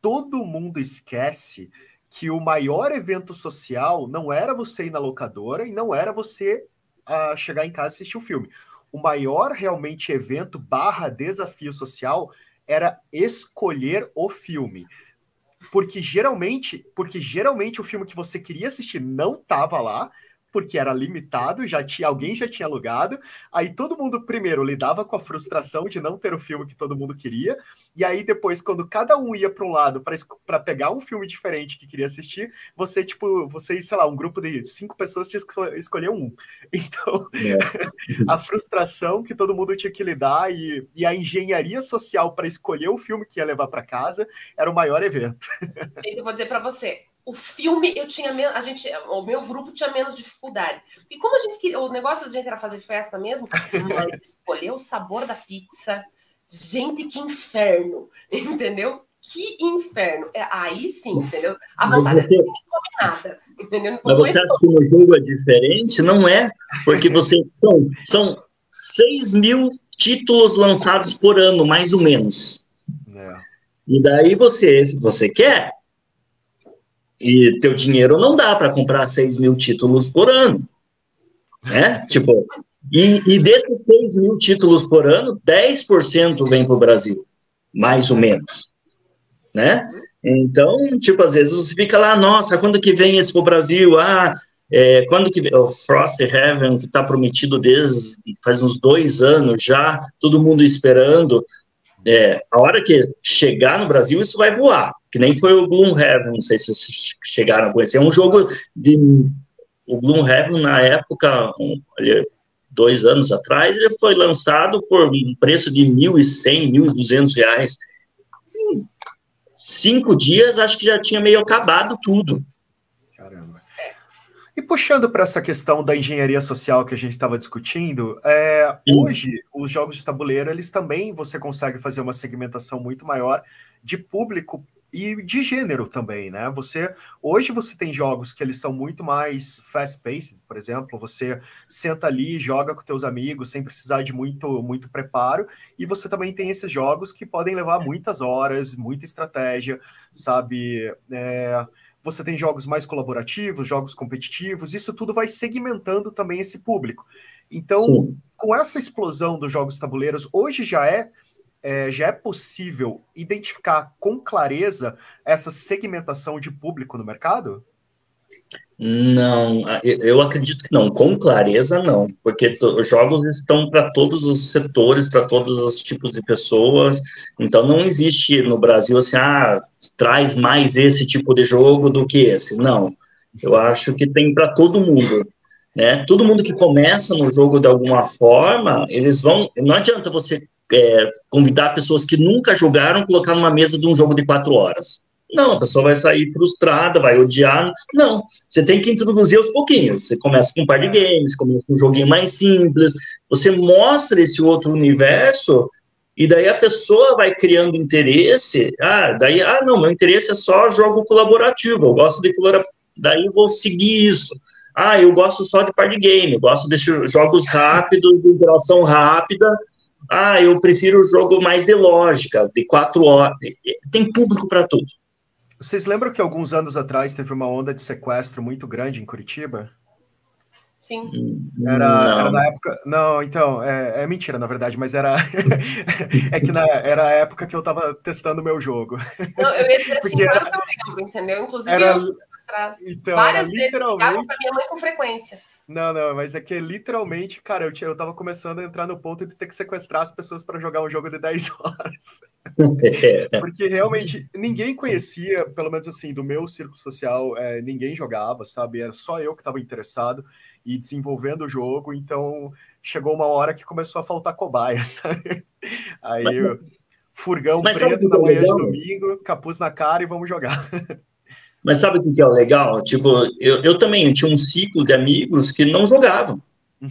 Todo mundo esquece que o maior evento social não era você ir na locadora e não era você chegar em casa e assistir um filme. O maior realmente evento / desafio social era escolher o filme. Porque geralmente o filme que você queria assistir não estava lá, porque era limitado, alguém já tinha alugado, aí todo mundo primeiro lidava com a frustração de não ter o filme que todo mundo queria, e aí depois, quando cada um ia para um lado para pegar um filme diferente que queria assistir, você, sei lá, um grupo de 5 pessoas tinha que escolher um. Então, a frustração que todo mundo tinha que lidar e a engenharia social para escolher o filme que ia levar para casa era o maior evento. Eu vou dizer para você, o filme eu tinha menos, o meu grupo tinha menos dificuldade. E como a gente queria, o negócio da gente era fazer festa mesmo, mas escolher o sabor da pizza, gente, que inferno, entendeu? Que inferno. Aí sim, entendeu? A vontade é não come nada, entendeu? Mas você acha que o jogo é diferente? Não é, porque são 6 mil títulos lançados por ano, mais ou menos. E daí você quer, e teu dinheiro não dá para comprar 6 mil títulos por ano, né? Tipo, e desses 6 mil títulos por ano, 10% vem para o Brasil, mais ou menos, né? Então, tipo, às vezes você fica lá, nossa, quando que vem esse para o Brasil? Quando que vem? O Frost Heaven, que está prometido desde faz uns 2 anos já, todo mundo esperando. A hora que chegar no Brasil, isso vai voar. Que nem foi o Gloomhaven, não sei se vocês chegaram a conhecer. É um jogo o Gloomhaven, na época, 2 anos atrás, ele foi lançado por um preço de R$1.100, R$1.200. Em 5 dias, acho que já tinha meio acabado tudo. Caramba. E puxando para essa questão da engenharia social que a gente estava discutindo, hoje os jogos de tabuleiro, eles também, você consegue fazer uma segmentação muito maior de público e de gênero também, né? Hoje você tem jogos que eles são muito mais fast-paced, por exemplo, você senta ali, joga com teus amigos sem precisar de muito preparo, e você também tem esses jogos que podem levar muitas horas, muita estratégia, sabe? Você tem jogos mais colaborativos, jogos competitivos, isso tudo vai segmentando também esse público. Então, sim, com essa explosão dos jogos tabuleiros, hoje já é possível identificar com clareza essa segmentação de público no mercado? Não, eu acredito que não, com clareza não, porque os jogos estão para todos os setores, para todos os tipos de pessoas, então não existe no Brasil assim, traz mais esse tipo de jogo do que esse, não, eu acho que tem para todo mundo, né, todo mundo que começa no jogo de alguma forma, eles vão, não adianta você convidar pessoas que nunca jogaram, colocar numa mesa de um jogo de 4 horas. Não, a pessoa vai sair frustrada, vai odiar. Não, você tem que introduzir aos pouquinhos. Você começa com um par de games, começa com um joguinho mais simples, você mostra esse outro universo, e daí a pessoa vai criando interesse. Não, meu interesse é só jogo colaborativo, eu gosto de colaborativo, daí eu vou seguir isso. Eu gosto só de par de game, eu gosto de jogos rápidos, de interação rápida. Eu prefiro o jogo mais de lógica, de 4 horas. Tem público para tudo. Vocês lembram que alguns anos atrás teve uma onda de sequestro muito grande em Curitiba? Sim. Era na época... Não, então, é mentira, na verdade, mas era... era a época que eu tava testando o meu jogo. Não, eu ia dizer assim, claro que eu lembro, entendeu? Inclusive, eu fui sequestrado. Então, várias vezes eu ligava pra minha mãe com frequência. Não, mas é que literalmente, cara, eu tava começando a entrar no ponto de ter que sequestrar as pessoas para jogar um jogo de 10 horas. Porque realmente ninguém conhecia, pelo menos assim, do meu círculo social, ninguém jogava, sabe? Era só eu que estava interessado e desenvolvendo o jogo, então chegou uma hora que começou a faltar cobaia, sabe? Aí, furgão preto na manhã de domingo, capuz na cara e vamos jogar. Mas sabe o que é o legal? Tipo, eu também tinha um ciclo de amigos que não jogavam.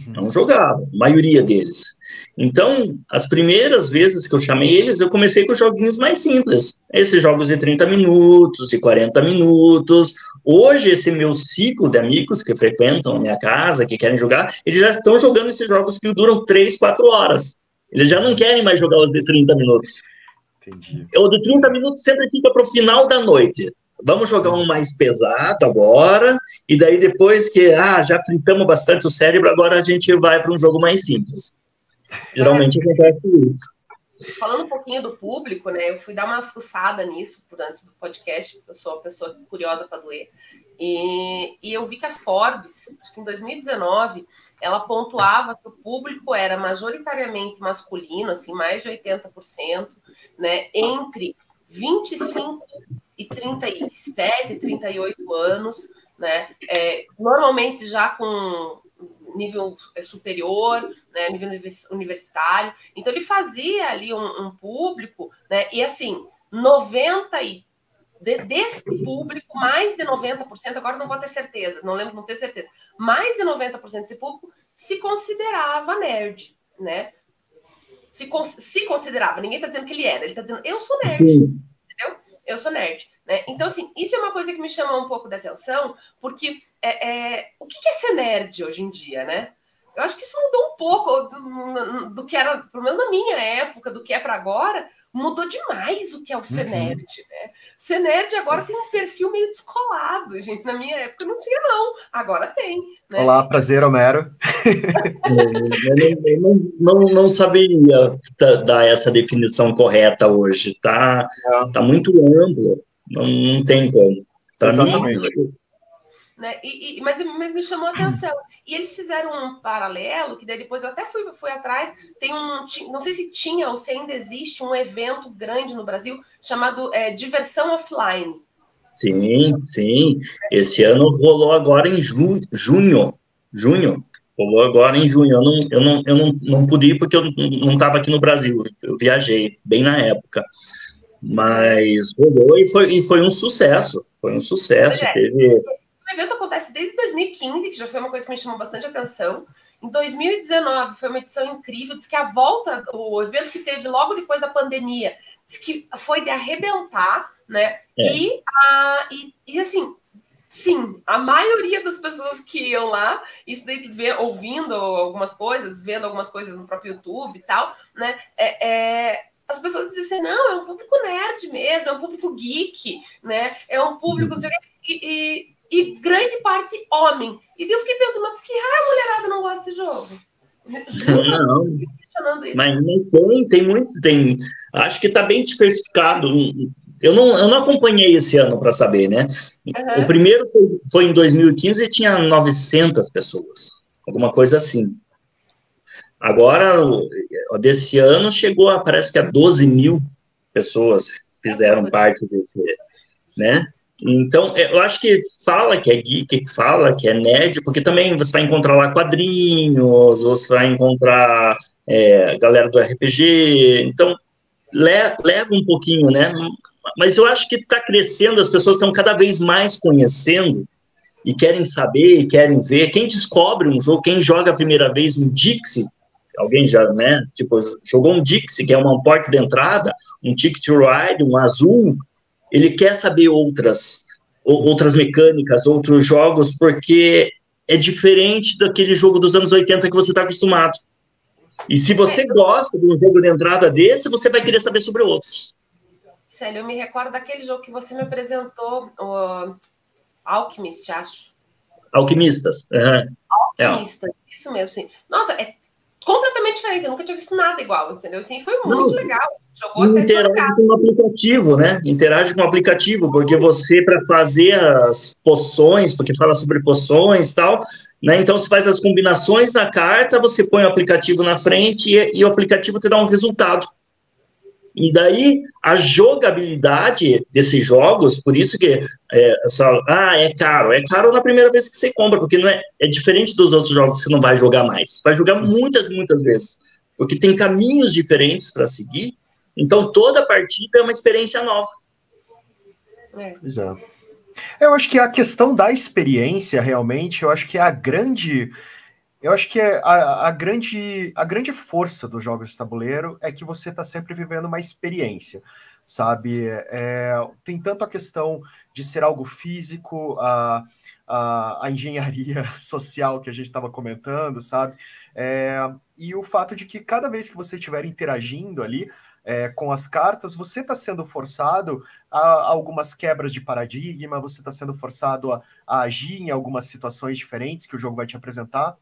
Não jogavam, a maioria deles. Então, as primeiras vezes que eu chamei eles, eu comecei com joguinhos mais simples. Esses jogos de 30 minutos, de 40 minutos. Hoje, esse meu ciclo de amigos que frequentam a minha casa, que querem jogar, eles já estão jogando esses jogos que duram 3, 4 horas. Eles já não querem mais jogar os de 30 minutos. Entendi. O de 30 minutos sempre fica para o final da noite. Vamos jogar um mais pesado agora, e daí depois que já fritamos bastante o cérebro, agora a gente vai para um jogo mais simples. Geralmente acontece isso. Falando um pouquinho do público, né, eu fui dar uma fuçada nisso antes do podcast, porque eu sou uma pessoa curiosa para doer, e eu vi que a Forbes, acho que em 2019, ela pontuava que o público era majoritariamente masculino, assim, mais de 80%, né, entre 25 e 37, 38 anos, né? Normalmente já com nível superior, né? Nível universitário. Então, ele fazia ali um público, né? E assim, desse público, mais de 90%, agora não vou ter certeza, não tenho certeza, mais de 90% desse público se considerava nerd, né? Se considerava, ninguém está dizendo que ele era, ele está dizendo, eu sou nerd. Sim. Entendeu? Eu sou nerd, né? Então, assim, isso é uma coisa que me chama um pouco da atenção, porque o que é ser nerd hoje em dia, né? Eu acho que isso mudou um pouco do que era, pelo menos na minha época, do que é para agora, mudou demais o que é o ser nerd, né? Ser nerd agora tem um perfil meio descolado, gente. Na minha época não tinha, não. Agora tem. Né? Olá, prazer, Homero. Eu não saberia dar essa definição correta hoje. Tá muito amplo. Não tem como. Exatamente. Né? Mas me chamou a atenção. E eles fizeram um paralelo, que daí depois eu até fui atrás, não sei se tinha ou se ainda existe um evento grande no Brasil chamado Diversão Offline. Sim. Esse ano rolou agora em junho. Rolou agora em junho. Eu não pude ir porque eu não estava aqui no Brasil. Eu viajei bem na época. Mas rolou e foi um sucesso. Foi um sucesso. O evento acontece desde 2015, que já foi uma coisa que me chamou bastante atenção. Em 2019 foi uma edição incrível. Diz que a volta, o evento que teve logo depois da pandemia, diz que foi de arrebentar, né? E assim, sim, a maioria das pessoas que iam lá, isso daí ouvindo algumas coisas, vendo algumas coisas no próprio YouTube e tal, né? As pessoas dizem assim, não, é um público nerd mesmo, é um público geek, né? É um público e grande parte homem. E eu fiquei pensando, mas por que a mulherada não gosta desse jogo? Não, mas tem muito, acho que está bem diversificado. Eu não acompanhei esse ano para saber, né? O primeiro foi em 2015 e tinha 900 pessoas, alguma coisa assim. Agora, desse ano, chegou parece que a 12 mil pessoas fizeram parte desse, né? Então, eu acho que fala que é geek, fala que é nerd, porque também você vai encontrar lá quadrinhos, você vai encontrar galera do RPG, então leva um pouquinho, né? Mas eu acho que está crescendo, as pessoas estão cada vez mais conhecendo e querem saber, querem ver. Quem descobre um jogo, quem joga a primeira vez um Dixie, alguém já, né? Tipo, jogou um Dixie, que é uma porta de entrada, um Ticket to Ride, um Azul, ele quer saber outras mecânicas, outros jogos, porque é diferente daquele jogo dos anos 80 que você está acostumado. E se você gosta de um jogo de entrada desse, você vai querer saber sobre outros. Célio, eu me recordo daquele jogo que você me apresentou, o Alchemist, acho. Alquimistas. Alquimistas, isso mesmo, sim. Nossa, é completamente diferente, eu nunca tinha visto nada igual, entendeu? Assim, foi muito legal. Jogou interage com o aplicativo, né? Interage com o aplicativo, porque você, para fazer as poções, porque fala sobre poções e tal, né? Então, você faz as combinações na carta, você põe o aplicativo na frente e o aplicativo te dá um resultado. E daí, a jogabilidade desses jogos, por isso que você fala, é caro na primeira vez que você compra, porque não é diferente dos outros jogos que você não vai jogar mais. Vai jogar muitas vezes, porque tem caminhos diferentes para seguir, então toda partida é uma experiência nova. Exato. Eu acho que a questão da experiência, realmente, eu acho que é a grande grande força dos jogos de tabuleiro é que você está sempre vivendo uma experiência, sabe? Tem tanto a questão de ser algo físico, a engenharia social que a gente estava comentando, sabe? E o fato de que cada vez que você estiver interagindo ali com as cartas, você está sendo forçado a algumas quebras de paradigma, você está sendo forçado a agir em algumas situações diferentes que o jogo vai te apresentar.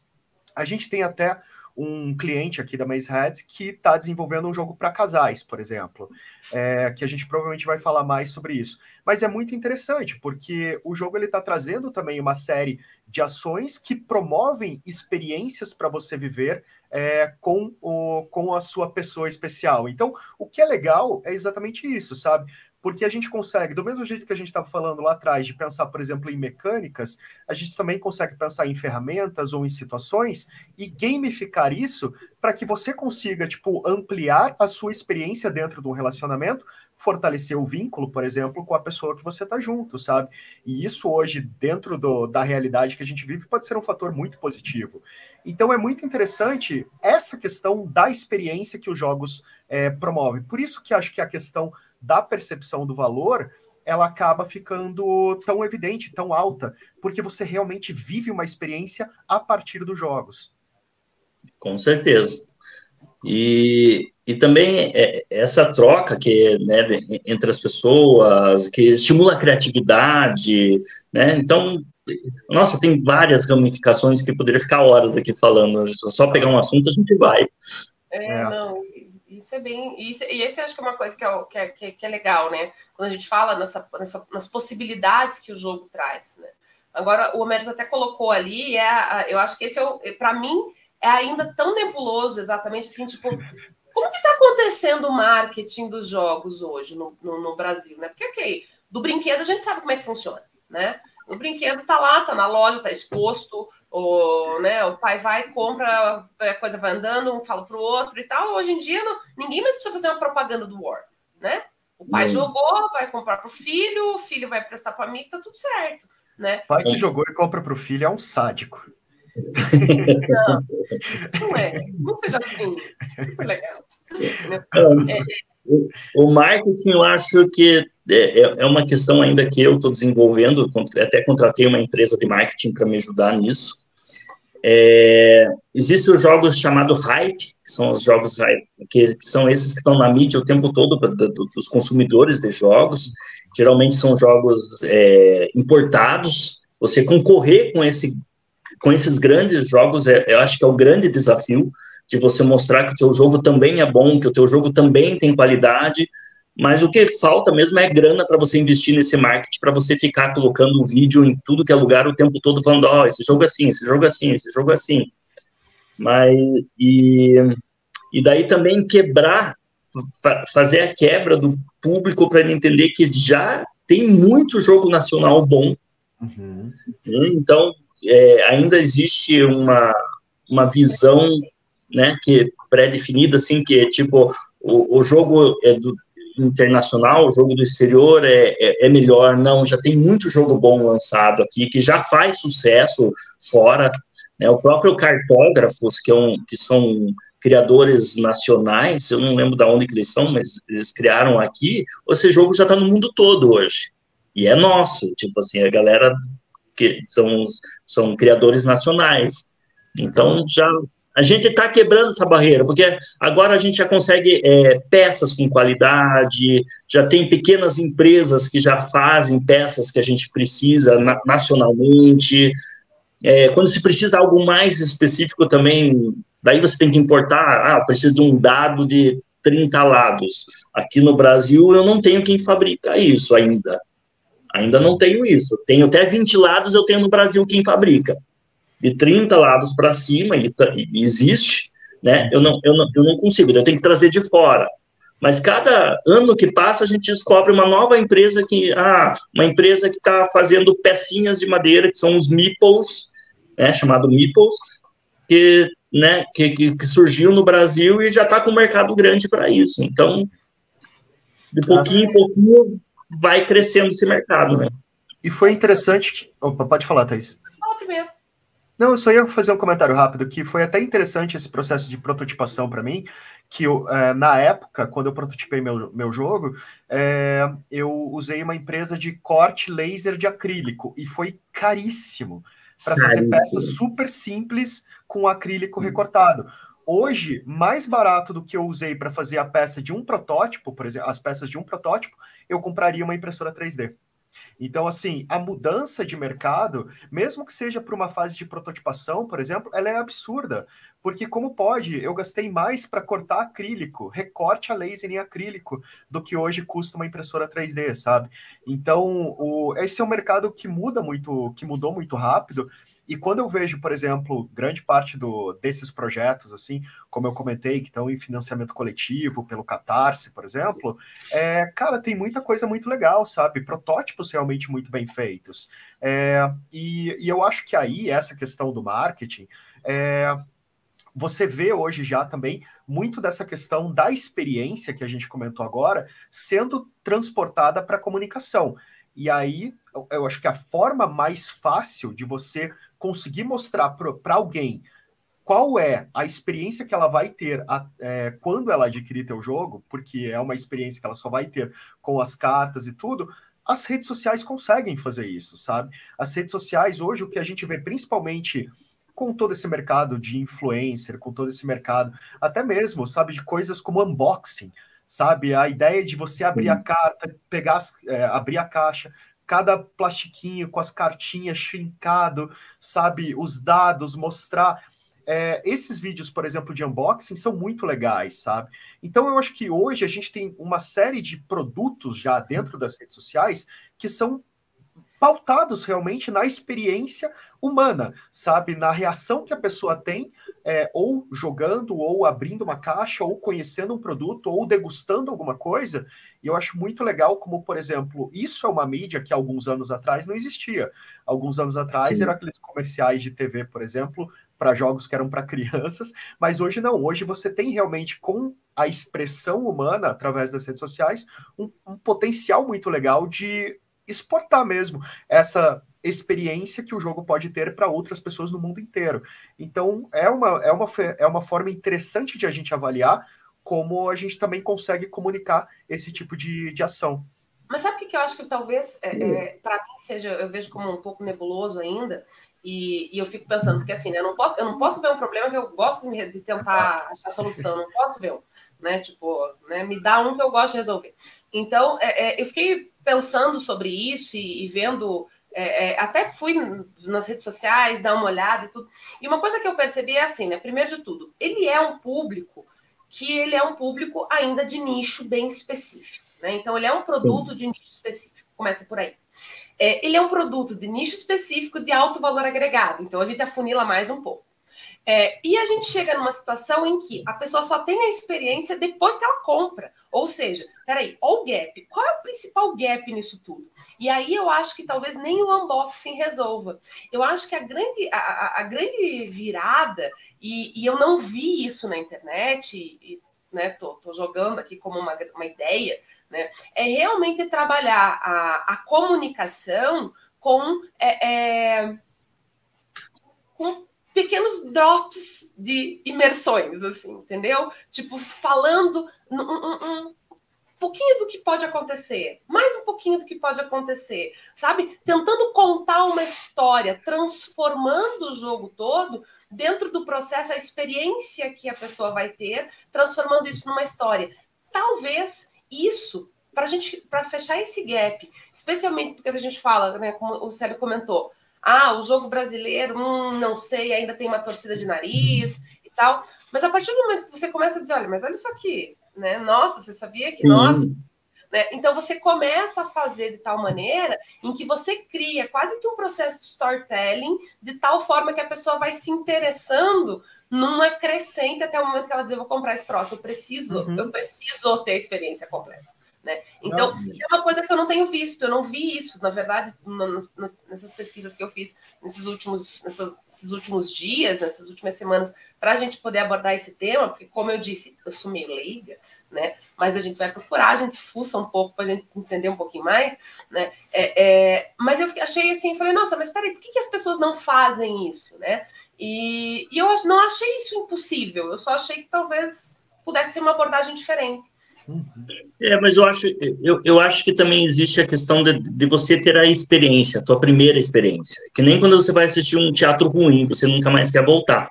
A gente tem até um cliente aqui da Maze Heads que está desenvolvendo um jogo para casais, por exemplo, que a gente provavelmente vai falar mais sobre isso. Mas é muito interessante, porque o jogo está trazendo também uma série de ações que promovem experiências para você viver com a sua pessoa especial. Então, o que é legal é exatamente isso, sabe? Porque a gente consegue, do mesmo jeito que a gente estava falando lá atrás, de pensar, por exemplo, em mecânicas, a gente também consegue pensar em ferramentas ou em situações e gamificar isso para que você consiga, ampliar a sua experiência dentro de um relacionamento, fortalecer o vínculo, por exemplo, com a pessoa que você está junto, sabe? E isso hoje, dentro da realidade que a gente vive, pode ser um fator muito positivo. Então é muito interessante essa questão da experiência que os jogos promovem. Por isso que acho que a questão da percepção do valor, ela acaba ficando tão evidente, tão alta, porque você realmente vive uma experiência a partir dos jogos. Com certeza. E também essa troca né, entre as pessoas, que estimula a criatividade, né? Então, nossa, tem várias ramificações que poderia ficar horas aqui falando. Só pegar um assunto, a gente vai. Não, isso é bem... e esse acho que é uma coisa que é legal, né? Quando a gente fala nas possibilidades que o jogo traz, né? Agora, o Homeros até colocou ali, eu acho que esse para mim, é ainda tão nebuloso, exatamente assim, como que está acontecendo o marketing dos jogos hoje no Brasil, né? Porque, do brinquedo a gente sabe como é que funciona, né? O brinquedo tá lá, tá na loja, tá exposto, o pai vai, compra, a coisa vai andando, um fala pro outro e tal. Hoje em dia, ninguém mais precisa fazer uma propaganda do War, né? O pai jogou, vai comprar pro filho, o filho vai prestar pro amigo, tá tudo certo, né? O pai que jogou e compra pro filho é um sádico. Não é. Não seja assim. Foi legal. O marketing, eu acho que é uma questão ainda que eu estou desenvolvendo, até contratei uma empresa de marketing para me ajudar nisso. Existem os jogos chamados hype, que são os jogos hype, que são esses que estão na mídia o tempo todo dos consumidores de jogos. Geralmente são jogos importados. Você concorrer com esses grandes jogos, eu acho que é o grande desafio de você mostrar que o teu jogo também é bom, que o teu jogo também tem qualidade, Mas o que falta mesmo é grana para você investir nesse marketing, para você ficar colocando um vídeo em tudo que é lugar o tempo todo, falando, ó, esse jogo assim, esse jogo assim, esse jogo assim. Mas, e daí também quebrar, fazer a quebra do público para ele entender que já tem muito jogo nacional bom. Uhum. Então, ainda existe uma visão, né, que pré-definida, assim, que é tipo, o jogo internacional, o jogo do exterior é melhor. Não, já tem muito jogo bom lançado aqui, que já faz sucesso fora, né? O próprio Cartógrafos, que são criadores nacionais, eu não lembro de onde que eles são, mas eles criaram aqui, esse jogo já está no mundo todo hoje, e é nosso, tipo assim, a galera que são criadores nacionais, então já a gente está quebrando essa barreira, porque agora a gente já consegue peças com qualidade, já tem pequenas empresas que já fazem peças que a gente precisa nacionalmente. Quando se precisa algo mais específico também, daí você tem que importar, preciso de um dado de 30 lados. Aqui no Brasil eu não tenho quem fabrica isso ainda. Ainda não tenho isso. Tenho até 20 lados, eu tenho no Brasil quem fabrica. De 30 lados para cima, e existe, né? Eu não consigo, eu tenho que trazer de fora. Mas cada ano que passa, a gente descobre uma nova empresa uma empresa que está fazendo pecinhas de madeira, que são os meeples, né, chamado meeples, que surgiu no Brasil e já está com um mercado grande para isso. Então, de pouquinho em pouquinho, vai crescendo esse mercado, né? E foi interessante... Opa, pode falar, Thaís. Fala primeiro. Não, eu só ia fazer um comentário rápido, que foi até interessante esse processo de prototipação para mim, que na época, quando eu prototipei meu jogo, eu usei uma empresa de corte laser de acrílico, e foi caríssimo para fazer peças super simples com acrílico recortado. Hoje, mais barato do que eu usei para fazer a peça de um protótipo, por exemplo, as peças de um protótipo, eu compraria uma impressora 3D. Então, assim, a mudança de mercado, mesmo que seja para uma fase de prototipação, por exemplo, ela é absurda. Porque como pode, eu gastei mais para cortar acrílico, recorte a laser em acrílico, do que hoje custa uma impressora 3D, sabe? Então, esse é um mercado que mudou muito rápido. E quando eu vejo, por exemplo, grande parte desses projetos, assim, como eu comentei, que estão em financiamento coletivo, pelo Catarse, por exemplo, cara, tem muita coisa muito legal, sabe? Protótipos realmente muito bem feitos. E eu acho que aí, essa questão do marketing, você vê hoje já também muito dessa questão da experiência que a gente comentou agora, sendo transportada para a comunicação. E aí, eu acho que a forma mais fácil de você conseguir mostrar para alguém qual é a experiência que ela vai ter quando ela adquirir teu jogo, porque é uma experiência que ela só vai ter com as cartas e tudo, as redes sociais conseguem fazer isso, sabe? As redes sociais, hoje, o que a gente vê principalmente com todo esse mercado de influencer, com todo esse mercado, até mesmo, sabe, de coisas como unboxing, sabe? A ideia de você abrir a carta, abrir a caixa, cada plastiquinho com as cartinhas shrinkado, sabe? Os dados, mostrar. Esses vídeos, por exemplo, de unboxing são muito legais, sabe? Então eu acho que hoje a gente tem uma série de produtos já dentro das redes sociais que são pautados realmente na experiência humana, sabe? Na reação que a pessoa tem, ou jogando, ou abrindo uma caixa, ou conhecendo um produto, ou degustando alguma coisa. E eu acho muito legal como, por exemplo, isso é uma mídia que alguns anos atrás não existia. Alguns anos atrás eram aqueles comerciais de TV, por exemplo, para jogos que eram para crianças, mas hoje não. Hoje você tem realmente, com a expressão humana, através das redes sociais, um potencial muito legal de exportar mesmo essa experiência que o jogo pode ter para outras pessoas no mundo inteiro. Então, é uma forma interessante de a gente avaliar como a gente também consegue comunicar esse tipo de ação. Mas sabe o que eu acho que talvez, para mim, seja, eu vejo como um pouco nebuloso ainda, e eu fico pensando, porque assim, né, eu não posso ver um problema que eu gosto de tentar achar solução, não posso ver né, tipo, né, me dá um que eu gosto de resolver. Então, eu fiquei pensando sobre isso e vendo, até fui nas redes sociais, dar uma olhada e tudo, e uma coisa que eu percebi é assim, né, primeiro de tudo, ele é um público ainda de nicho bem específico. né? Então, ele é um produto de nicho específico, começa por aí. Ele é um produto de nicho específico de alto valor agregado, então a gente afunila mais um pouco. E a gente chega numa situação em que a pessoa só tem a experiência depois que ela compra. Ou seja, peraí, olha o gap. Qual é o principal gap nisso tudo? E aí eu acho que talvez nem o unboxing resolva. Eu acho que a grande virada, e eu não vi isso na internet, né, tô jogando aqui como uma ideia, né, é realmente trabalhar a comunicação com pequenos drops de imersões, assim, entendeu? Tipo, falando um pouquinho do que pode acontecer, mais um pouquinho do que pode acontecer, sabe? Tentando contar uma história, transformando o jogo todo dentro do processo, a experiência que a pessoa vai ter, transformando isso numa história. Talvez isso, para fechar esse gap, especialmente porque a gente fala, né, como o Célio comentou, o jogo brasileiro, não sei, ainda tem uma torcida de nariz e tal. Mas a partir do momento que você começa a dizer, olha isso aqui, né? Nossa, você sabia que, nossa... Né? Então, você começa a fazer de tal maneira em que você cria quase que um processo de storytelling de tal forma que a pessoa vai se interessando numa crescente até o momento que ela diz, eu vou comprar esse troço, eu preciso ter a experiência completa. Né? Então, é uma coisa que eu não tenho visto, eu não vi isso, na verdade, nessas pesquisas que eu fiz nesses últimos dias, nessas últimas semanas, para a gente poder abordar esse tema, porque, como eu disse, eu sou meio leiga, né? Mas a gente vai procurar, a gente fuça um pouco para a gente entender um pouquinho mais, né? Mas eu achei assim, falei, nossa, mas peraí, por que as pessoas não fazem isso, né? E eu não achei isso impossível, eu só achei que talvez pudesse ser uma abordagem diferente. Mas eu acho que também existe a questão de você ter a experiência, a tua primeira experiência. Que nem quando você vai assistir um teatro ruim, você nunca mais quer voltar.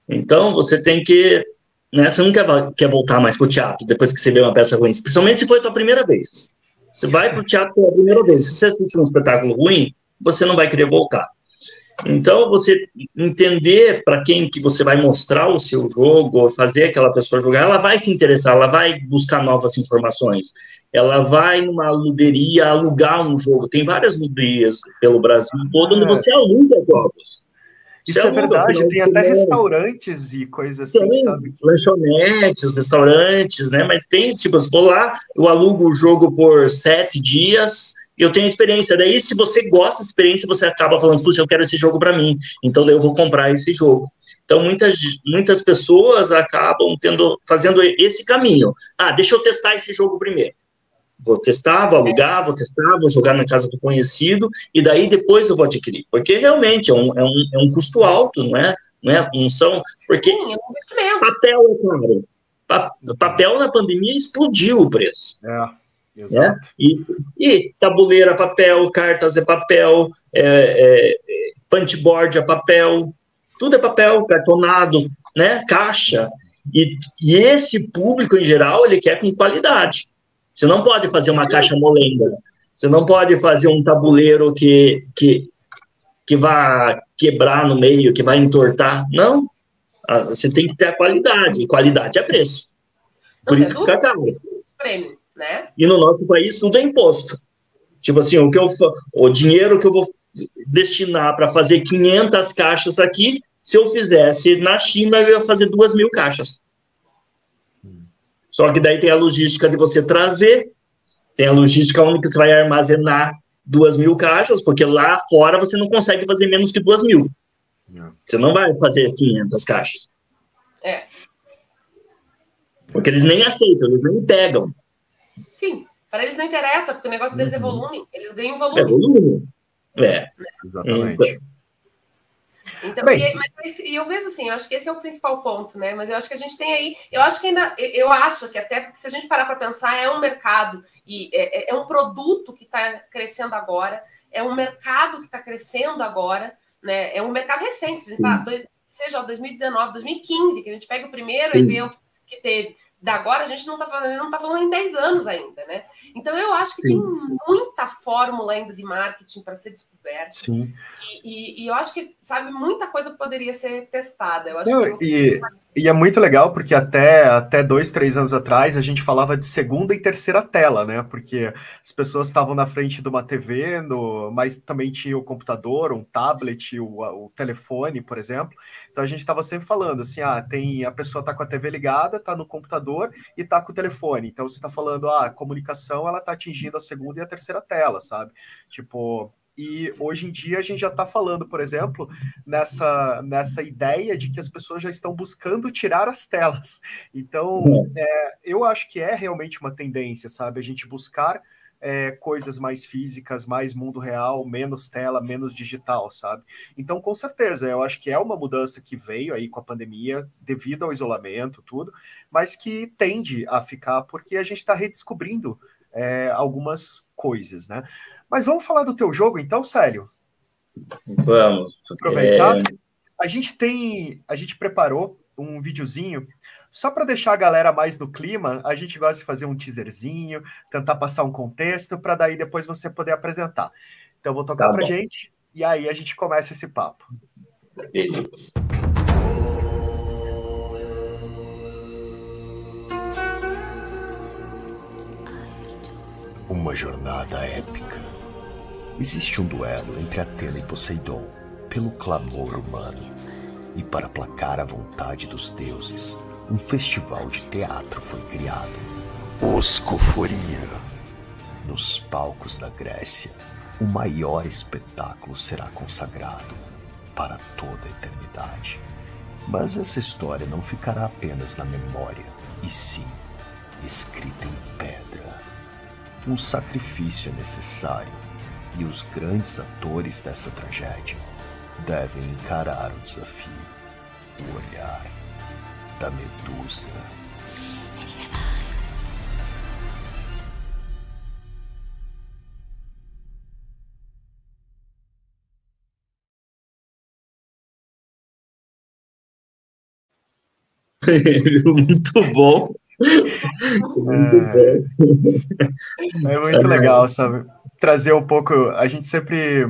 Então, você tem que... Né, você não quer voltar mais pro teatro depois que você vê uma peça ruim, principalmente se foi a tua primeira vez. Você vai pro teatro pela primeira vez. Se você assistir um espetáculo ruim, você não vai querer voltar. Então, você entender para quem que você vai mostrar o seu jogo, ou fazer aquela pessoa jogar, ela vai se interessar, ela vai buscar novas informações, ela vai numa luderia alugar um jogo. Tem várias luderias pelo Brasil todo, onde você aluga jogos. Isso é verdade, tem até restaurantes e coisas assim, tem, sabe? Lanchonetes, restaurantes, né? Mas tem, tipo, se for lá, eu alugo o jogo por 7 dias... Eu tenho experiência, daí se você gosta da experiência, você acaba falando, puxa, eu quero esse jogo para mim, então daí eu vou comprar esse jogo. Então muitas pessoas acabam fazendo esse caminho. Deixa eu testar esse jogo primeiro. Vou testar, vou alugar, vou jogar na casa do conhecido, e daí depois eu vou adquirir. Porque realmente é um custo alto, não são... Porque Sim, é um investimento. Papel é caro. Papel na pandemia explodiu o preço. Exato. E tabuleiro é papel, cartas é papel, punchboard é papel, tudo é papel, cartonado, né? Caixa. E esse público, em geral, ele quer com qualidade. Você não pode fazer uma caixa molenga, você não pode fazer um tabuleiro que vai quebrar no meio, que vai entortar. Não. Você tem que ter a qualidade, e qualidade é preço. Por isso que fica caro. Prêmio. Né? E no nosso país tudo é imposto. Tipo assim, o dinheiro que eu vou destinar para fazer 500 caixas aqui, se eu fizesse na China, eu ia fazer 2.000 caixas. Só que daí tem a logística de você trazer, tem a logística onde você vai armazenar 2.000 caixas, porque lá fora você não consegue fazer menos que 2.000. Você não vai fazer 500 caixas. Porque eles nem aceitam, eles nem pegam. Sim, para eles não interessa, porque o negócio deles é volume, eles ganham volume. É volume. Exatamente. Então, mas eu vejo assim, eu acho que esse é o principal ponto, né? Mas eu acho que a gente tem aí, eu acho que até, porque se a gente parar para pensar, é um mercado, e é um produto que está crescendo agora, é um mercado que está crescendo agora, né? É um mercado recente, seja 2019, 2015, que a gente pega o primeiro evento que teve. Da agora a gente não está falando em 10 anos ainda, né? Então eu acho que tem muita fórmula ainda de marketing para ser descoberta. Sim. E eu acho que, sabe, muita coisa poderia ser testada. Eu acho Não, que e é muito legal, porque até 2, 3 anos atrás, a gente falava de segunda e terceira tela, né? Porque as pessoas estavam na frente de uma TV, mas também tinha o computador, um tablet, o telefone, por exemplo. Então a gente estava sempre falando assim, a pessoa está com a TV ligada, está no computador e está com o telefone. Então você está falando, a comunicação, ela está atingindo a segunda e a terceira tela, sabe? Tipo... E hoje em dia a gente já está falando, por exemplo, nessa ideia de que as pessoas já estão buscando tirar as telas. Então, eu acho que é realmente uma tendência, sabe? A gente buscar coisas mais físicas, mais mundo real, menos tela, menos digital, sabe? Então, com certeza, eu acho que é uma mudança que veio aí com a pandemia, devido ao isolamento, tudo, mas que tende a ficar porque a gente está redescobrindo algumas coisas, né? Mas vamos falar do teu jogo, então, Célio? Vamos. Aproveitar. A gente preparou um videozinho só para deixar a galera mais no clima. A gente gosta de fazer um teaserzinho, tentar passar um contexto, para daí depois você poder apresentar. Então, eu vou tocar pra gente, e aí a gente começa esse papo. Beleza. Uma jornada épica. Existe um duelo entre Atena e Poseidon, pelo clamor humano. E para aplacar a vontade dos deuses, um festival de teatro foi criado. Oscoforia. Nos palcos da Grécia, o maior espetáculo será consagrado para toda a eternidade. Mas essa história não ficará apenas na memória, e sim escrita em pedra. Um sacrifício é necessário, e os grandes atores dessa tragédia devem encarar o desafio, o olhar da Medusa. Muito bom. É muito legal, sabe? Trazer um pouco... A gente sempre,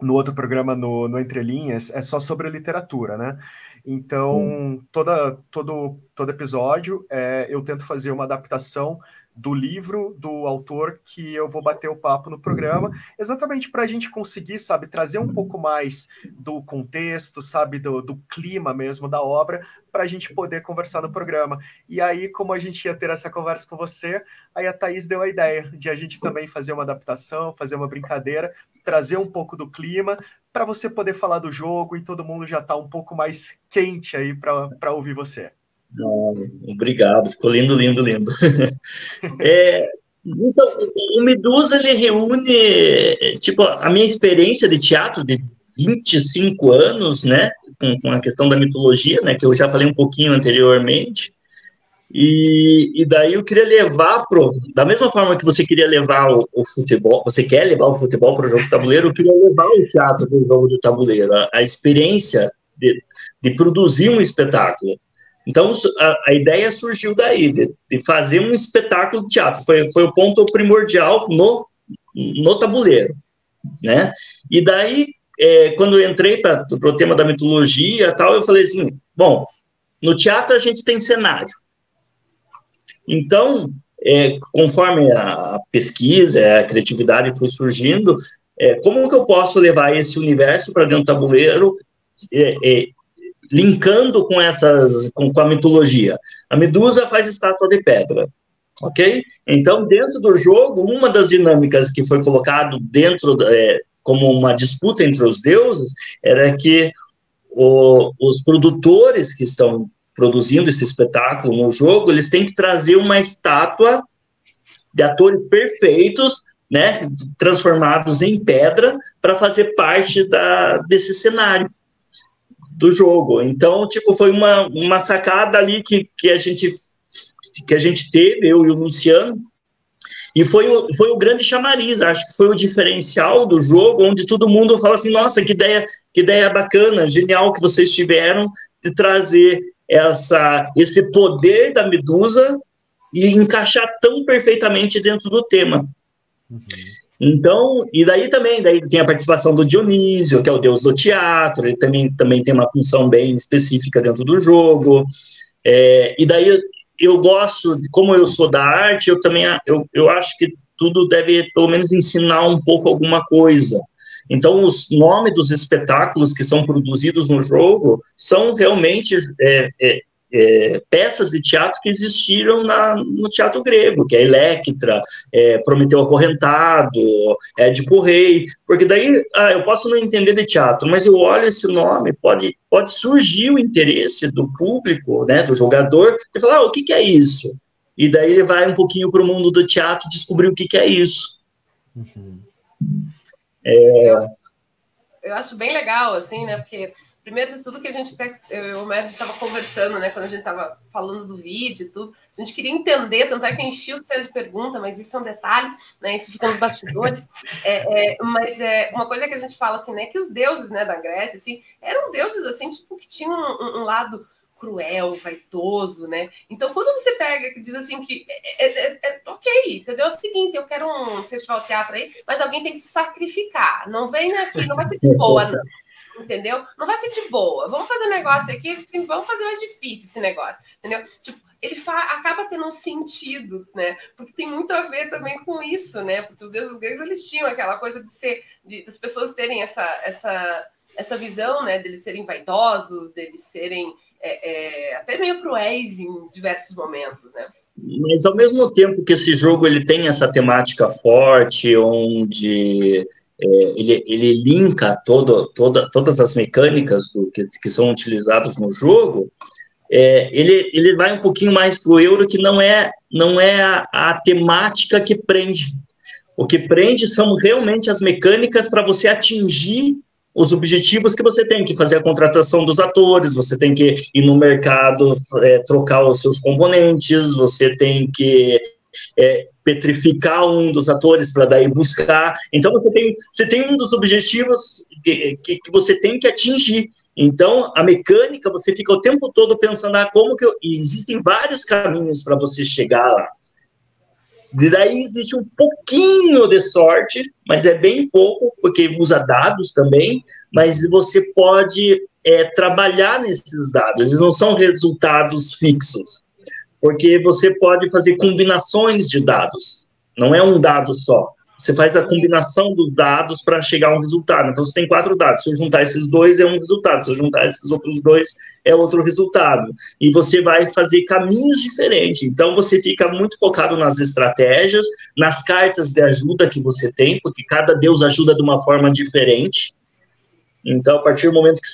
no outro programa, no Entre Linhas, é só sobre literatura, né? Então, todo episódio, eu tento fazer uma adaptação do livro do autor que eu vou bater o papo no programa, exatamente para a gente conseguir, sabe, trazer um pouco mais do contexto, sabe, do clima mesmo da obra, para a gente poder conversar no programa. E aí, como a gente ia ter essa conversa com você, aí a Thaís deu a ideia de a gente também fazer uma adaptação, fazer uma brincadeira, trazer um pouco do clima, para você poder falar do jogo e todo mundo já tá um pouco mais quente aí para ouvir você. Obrigado, ficou lindo, lindo, lindo. Então, o Medusa, ele reúne, tipo, a minha experiência de teatro de 25 anos, né, com a questão da mitologia, né, que eu já falei um pouquinho anteriormente, e daí eu queria levar da mesma forma que você queria levar o futebol, você quer levar o futebol para o jogo de tabuleiro, eu queria levar o teatro para o jogo de tabuleiro, a experiência de produzir um espetáculo. Então, a ideia surgiu daí, de fazer um espetáculo de teatro. Foi o ponto primordial no tabuleiro, né? E daí, quando eu entrei para o tema da mitologia e tal, eu falei assim, bom, no teatro a gente tem cenário. Então, conforme a pesquisa, a criatividade foi surgindo, como que eu posso levar esse universo para dentro do tabuleiro, linkando com a mitologia? A Medusa faz estátua de pedra, ok? Então, dentro do jogo, uma das dinâmicas que foi colocado dentro, como uma disputa entre os deuses, era que os produtores que estão produzindo esse espetáculo no jogo, eles têm que trazer uma estátua de atores perfeitos, né, transformados em pedra, para fazer parte desse cenário do jogo. Então, tipo, foi uma sacada ali que a gente teve, eu e o Luciano, e foi o grande chamariz, acho que foi o diferencial do jogo, onde todo mundo fala assim, nossa, que ideia bacana, genial que vocês tiveram de trazer esse poder da Medusa e encaixar tão perfeitamente dentro do tema. Uhum. Então, e daí também tem a participação do Dionísio, que é o deus do teatro, ele também tem uma função bem específica dentro do jogo. E daí eu gosto, como eu sou da arte, eu acho que tudo deve, pelo menos, ensinar um pouco alguma coisa. Então, os nomes dos espetáculos que são produzidos no jogo são realmente peças de teatro que existiram no teatro grego, que é Electra, Prometeu Acorrentado, Édipo Rei, porque daí eu posso não entender de teatro, mas eu olho esse nome, pode surgir o interesse do público, né, do jogador, e falar, o que é isso? E daí ele vai um pouquinho para o mundo do teatro e descobrir o que é isso. Uhum. Eu acho bem legal, assim, né, porque primeiro de tudo que a gente eu e o Mério estava conversando, né, quando a gente estava falando do vídeo e tudo, a gente queria entender, tanto é que enchi o céu de pergunta, mas isso é um detalhe, né, isso fica nos bastidores, mas uma coisa que a gente fala, assim, né, que os deuses, né, da Grécia, assim, eram deuses, assim, tipo, que tinham um lado cruel, vaidoso, né? Então, quando você pega e diz assim que ok, entendeu? É o seguinte, eu quero um festival de teatro aí, mas alguém tem que se sacrificar. Não vem aqui, não vai ser de boa, não. Entendeu? Não vai ser de boa. Vamos fazer um negócio aqui, assim, vamos fazer mais difícil esse negócio, entendeu? Tipo, ele acaba tendo um sentido, né? Porque tem muito a ver também com isso, né? Porque os deuses gregos, eles tinham aquela coisa das pessoas terem essa visão, né? Deles serem vaidosos, deles serem até meio cruéis em diversos momentos, né? Mas ao mesmo tempo que esse jogo ele tem essa temática forte, onde ele linka todas as mecânicas que são utilizadas no jogo, ele vai um pouquinho mais para o euro, que não é a temática que prende. O que prende são realmente as mecânicas para você atingir os objetivos que você tem que fazer a contratação dos atores, você tem que ir no mercado trocar os seus componentes, você tem que petrificar um dos atores para daí buscar. Então, você tem um dos objetivos que você tem que atingir. Então, a mecânica, você fica o tempo todo pensando, e existem vários caminhos para você chegar lá. E daí existe um pouquinho de sorte, mas é bem pouco, porque usa dados também, mas você pode trabalhar nesses dados, eles não são resultados fixos, porque você pode fazer combinações de dados, não é um dado só. Você faz a combinação dos dados para chegar a um resultado. Então, você tem 4 dados. Se eu juntar esses 2, é um resultado. Se eu juntar esses outros 2, é outro resultado. E você vai fazer caminhos diferentes. Então, você fica muito focado nas estratégias, nas cartas de ajuda que você tem, porque cada deus ajuda de uma forma diferente. Então, a partir do momento que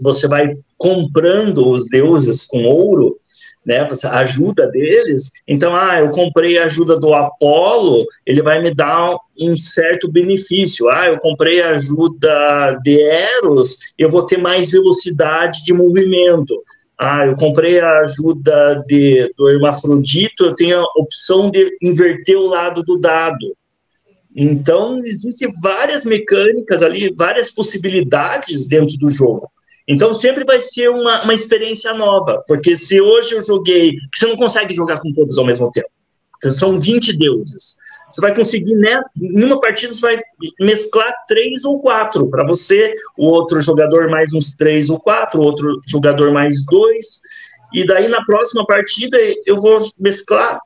você vai comprando os deuses com ouro, né, a ajuda deles, então, eu comprei a ajuda do Apolo, ele vai me dar um certo benefício. Eu comprei a ajuda de Eros, eu vou ter mais velocidade de movimento. Eu comprei a ajuda do Hermafrodito, eu tenho a opção de inverter o lado do dado. Então, existem várias mecânicas ali, várias possibilidades dentro do jogo. Então, sempre vai ser uma experiência nova, porque se hoje eu joguei... Você não consegue jogar com todos ao mesmo tempo. Então, são 20 deuses. Você vai conseguir, em uma partida, você vai mesclar 3 ou 4 para você, o outro jogador mais uns 3 ou 4, o outro jogador mais 2, e daí na próxima partida eu vou mesclar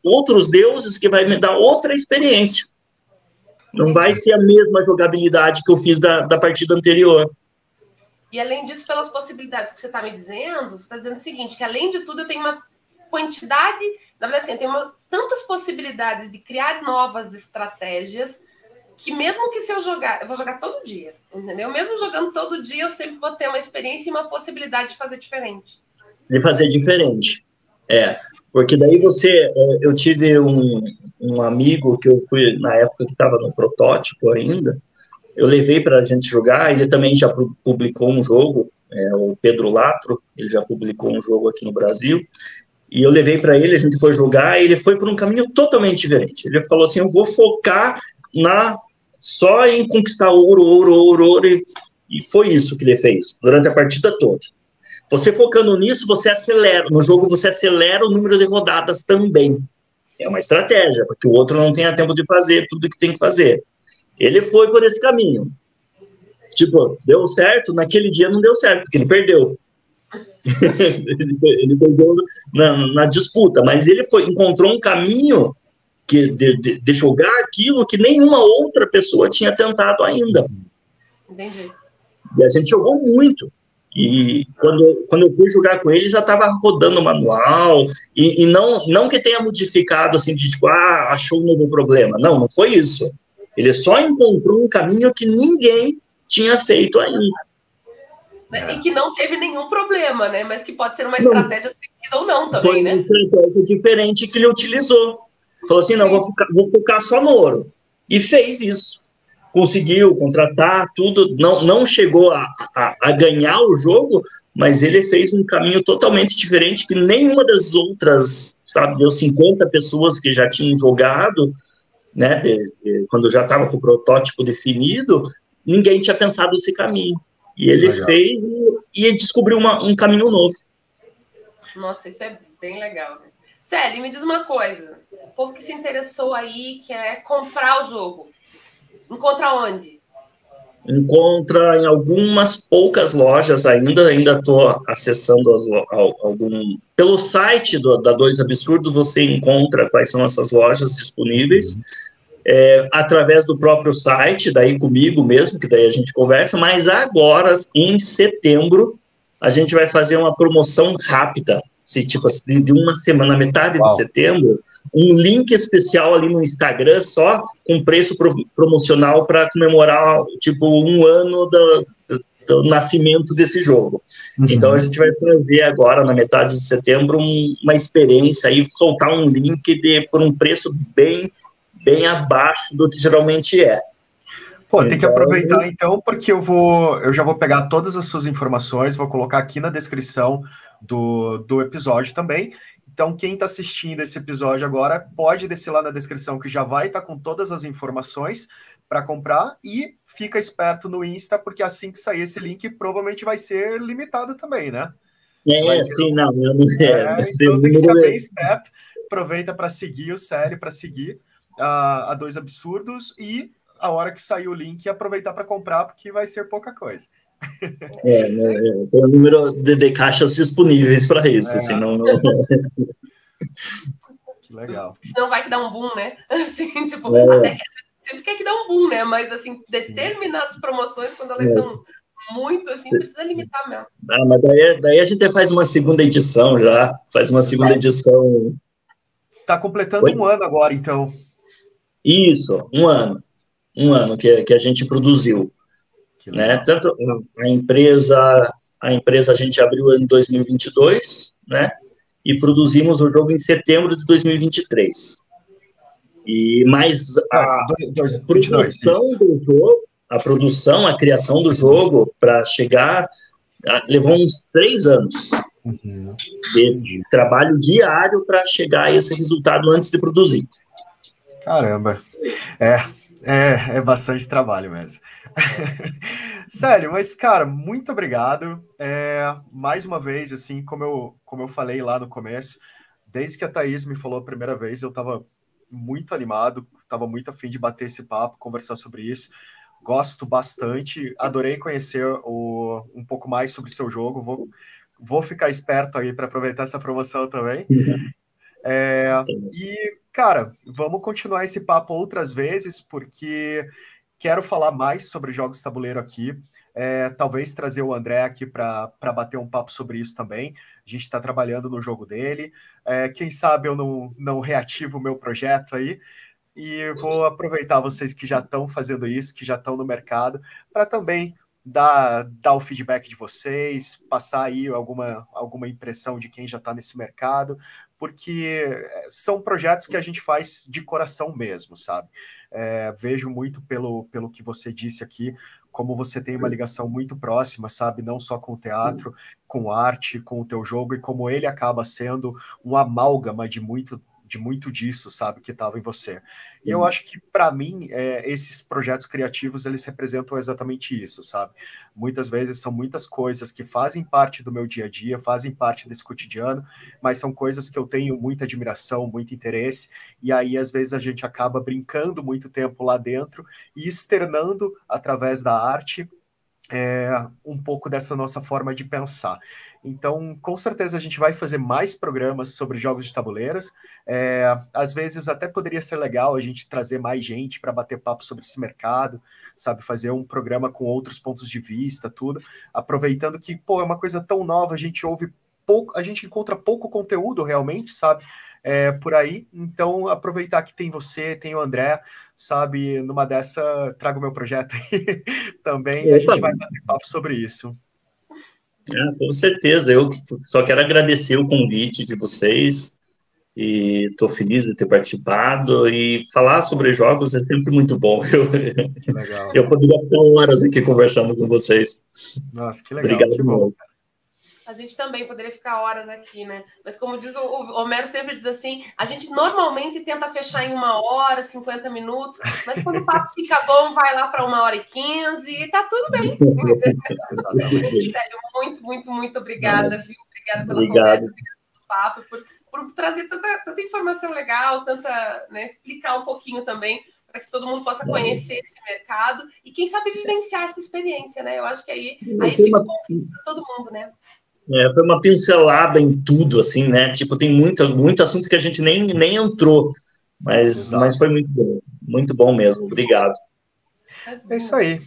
outros deuses que vai me dar outra experiência. Não vai ser a mesma jogabilidade que eu fiz da partida anterior. E além disso, pelas possibilidades que você está me dizendo, você está dizendo o seguinte, que além de tudo eu tenho uma quantidade, na verdade, assim, eu tenho tantas possibilidades de criar novas estratégias, que mesmo que se eu vou jogar todo dia, entendeu? Mesmo jogando todo dia, eu sempre vou ter uma experiência e uma possibilidade de fazer diferente. De fazer diferente, porque daí eu tive um amigo que eu fui, na época que estava no protótipo ainda, eu levei para a gente jogar, ele também já publicou um jogo, o Pedro Latro, ele já publicou um jogo aqui no Brasil, e eu levei para ele, a gente foi jogar, e ele foi por um caminho totalmente diferente. Ele falou assim, eu vou focar só em conquistar ouro, e foi isso que ele fez, durante a partida toda. Você focando nisso, você acelera, no jogo você acelera o número de rodadas também. É uma estratégia, porque o outro não tenha tempo de fazer tudo que tem que fazer. Ele foi por esse caminho. Tipo, deu certo, naquele dia não deu certo, porque ele perdeu. Ele perdeu na disputa, mas ele encontrou um caminho de jogar aquilo que nenhuma outra pessoa tinha tentado ainda. Entendi. E a gente jogou muito. E quando eu fui jogar com ele, já estava rodando o manual, e não que tenha modificado, assim, de tipo, achou um novo problema. Não foi isso. Ele só encontrou um caminho que ninguém tinha feito ainda. E que não teve nenhum problema, né? Mas que pode ser uma estratégia suicida ou não também, né? Foi uma estratégia diferente que ele utilizou. Falou assim, não, vou focar só no ouro. E fez isso. Conseguiu contratar tudo, não chegou a ganhar o jogo, mas ele fez um caminho totalmente diferente que nenhuma das outras, sabe, deu 50 pessoas que já tinham jogado, né, quando já estava com o protótipo definido, ninguém tinha pensado esse caminho. E ele fez e descobriu um caminho novo. Nossa, isso é bem legal, né? Célia, me diz uma coisa. O povo que se interessou aí quer comprar o jogo. Encontra onde? Encontra em algumas poucas lojas ainda estou acessando pelo site da Dois Absurdo. Você encontra quais são essas lojas disponíveis, através do próprio site, daí comigo mesmo, que daí a gente conversa. Mas agora, em setembro, a gente vai fazer uma promoção rápida, tipo de uma semana, metade de setembro, um link especial ali no Instagram, só com preço promocional para comemorar, tipo, 1 ano do nascimento desse jogo. Então, a gente vai trazer agora, na metade de setembro, uma experiência aí, soltar um link por um preço bem abaixo do que geralmente é. Pô, tem que aproveitar então, porque eu já vou pegar todas as suas informações, vou colocar aqui na descrição do episódio também. Então, quem está assistindo esse episódio agora, pode descer lá na descrição, que já vai estar com todas as informações para comprar, e fica esperto no Insta, porque assim que sair esse link, provavelmente vai ser limitado também, né? Sim, não. Então tem que ficar bem esperto. Aproveita para seguir o Célio, para seguir a Dois Absurdos, e a hora que sair o link, aproveitar para comprar, porque vai ser pouca coisa. Tem um número de caixas disponíveis para isso, senão não... Que legal. Senão vai que dá um boom, né? Assim, tipo, até sempre quer que dá um boom, né? Mas, assim, determinadas promoções, quando elas são muito, assim, precisa limitar mesmo. Mas daí a gente faz uma segunda edição já, segunda edição. Tá completando 1 ano agora, então. Isso, 1 ano. 1 ano que a gente produziu. Né? Tanto a empresa a gente abriu em 2022, né? E produzimos o jogo em setembro de 2023. Mas a produção, a criação do jogo, para chegar, levou uns 3 anos de trabalho diário para chegar a esse resultado antes de produzir. Caramba, é bastante trabalho mesmo. Sério, mas, cara, muito obrigado. Mais uma vez, assim, como eu falei lá no começo, desde que a Thaís me falou a primeira vez, eu estava muito animado, estava muito afim de bater esse papo, conversar sobre isso. Gosto bastante, adorei conhecer um pouco mais sobre o seu jogo. Vou ficar esperto aí para aproveitar essa promoção também. E, cara, vamos continuar esse papo outras vezes, porque quero falar mais sobre jogos de tabuleiro aqui. Talvez trazer o André aqui para bater um papo sobre isso também. A gente está trabalhando no jogo dele. Quem sabe eu não reativo o meu projeto aí. E vou aproveitar vocês que já estão fazendo isso, que já estão no mercado, para também dar o feedback de vocês, passar aí alguma impressão de quem já está nesse mercado, porque são projetos que a gente faz de coração mesmo, sabe? Vejo muito pelo que você disse aqui, como você tem uma ligação muito próxima, sabe? Não só com o teatro, com arte, com o teu jogo, e como ele acaba sendo um amálgama de de muito disso, sabe, que estava em você. E eu acho que, para mim, esses projetos criativos, eles representam exatamente isso, sabe? Muitas vezes são muitas coisas que fazem parte do meu dia a dia, fazem parte desse cotidiano, mas são coisas que eu tenho muita admiração, muito interesse, e aí, às vezes, a gente acaba brincando muito tempo lá dentro e externando, através da arte, um pouco dessa nossa forma de pensar. Então, com certeza a gente vai fazer mais programas sobre jogos de tabuleiros. Às vezes até poderia ser legal a gente trazer mais gente para bater papo sobre esse mercado, sabe, fazer um programa com outros pontos de vista, tudo, aproveitando que, pô, é uma coisa tão nova, a gente ouve pouco, a gente encontra pouco conteúdo realmente, sabe, por aí. Então, aproveitar que tem você, tem o André, sabe, numa dessa, trago o meu projeto aí também, e a gente vai bater papo sobre isso. Com certeza, eu só quero agradecer o convite de vocês e estou feliz de ter participado, e falar sobre jogos é sempre muito bom. Que legal. Eu poderia ficar horas aqui conversando com vocês. Nossa, que legal. Obrigado, que bom. A gente também poderia ficar horas aqui, né? Mas como diz o Homero, sempre diz assim, a gente normalmente tenta fechar em 1 hora, 50 minutos, mas quando o papo fica bom, vai lá para 1h15 e tá tudo bem. Sério, muito, muito, muito obrigada, viu? Obrigada pela conversa, obrigada pelo papo, por trazer tanta informação legal, né, explicar um pouquinho também, para que todo mundo possa conhecer esse mercado e, quem sabe, vivenciar essa experiência, né? Eu acho que aí fica bom para todo mundo, né? Foi uma pincelada em tudo, assim, né? Tipo, tem muito assunto que a gente nem entrou, mas foi muito bom mesmo. Obrigado. É isso aí.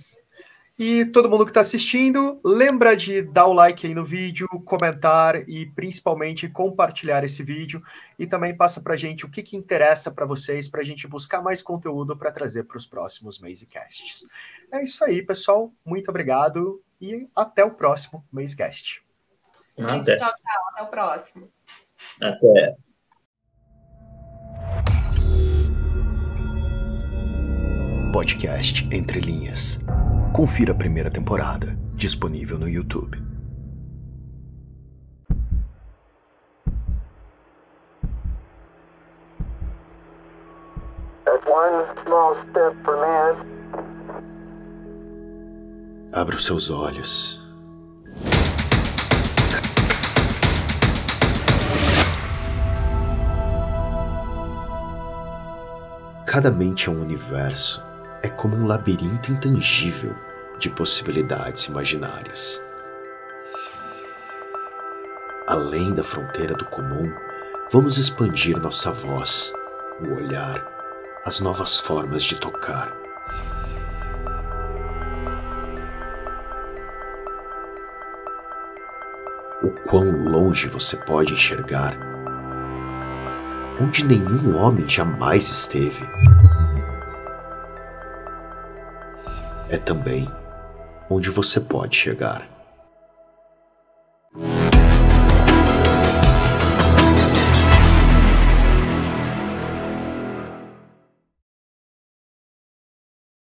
E todo mundo que está assistindo, lembra de dar o like aí no vídeo, comentar e principalmente compartilhar esse vídeo, e também passa para a gente o que interessa para vocês, para a gente buscar mais conteúdo para trazer para os próximos Mazecasts. É isso aí, pessoal. Muito obrigado e até o próximo Mazecast. Gente, tchau, tchau. Até o próximo. Até. Podcast Entre Linhas. Confira a primeira temporada, disponível no YouTube. That's one small step for man. Abra os seus olhos. Cada mente é um universo, é como um labirinto intangível de possibilidades imaginárias. Além da fronteira do comum, vamos expandir nossa voz, o olhar, as novas formas de tocar. O quão longe você pode enxergar, onde nenhum homem jamais esteve. É também onde você pode chegar.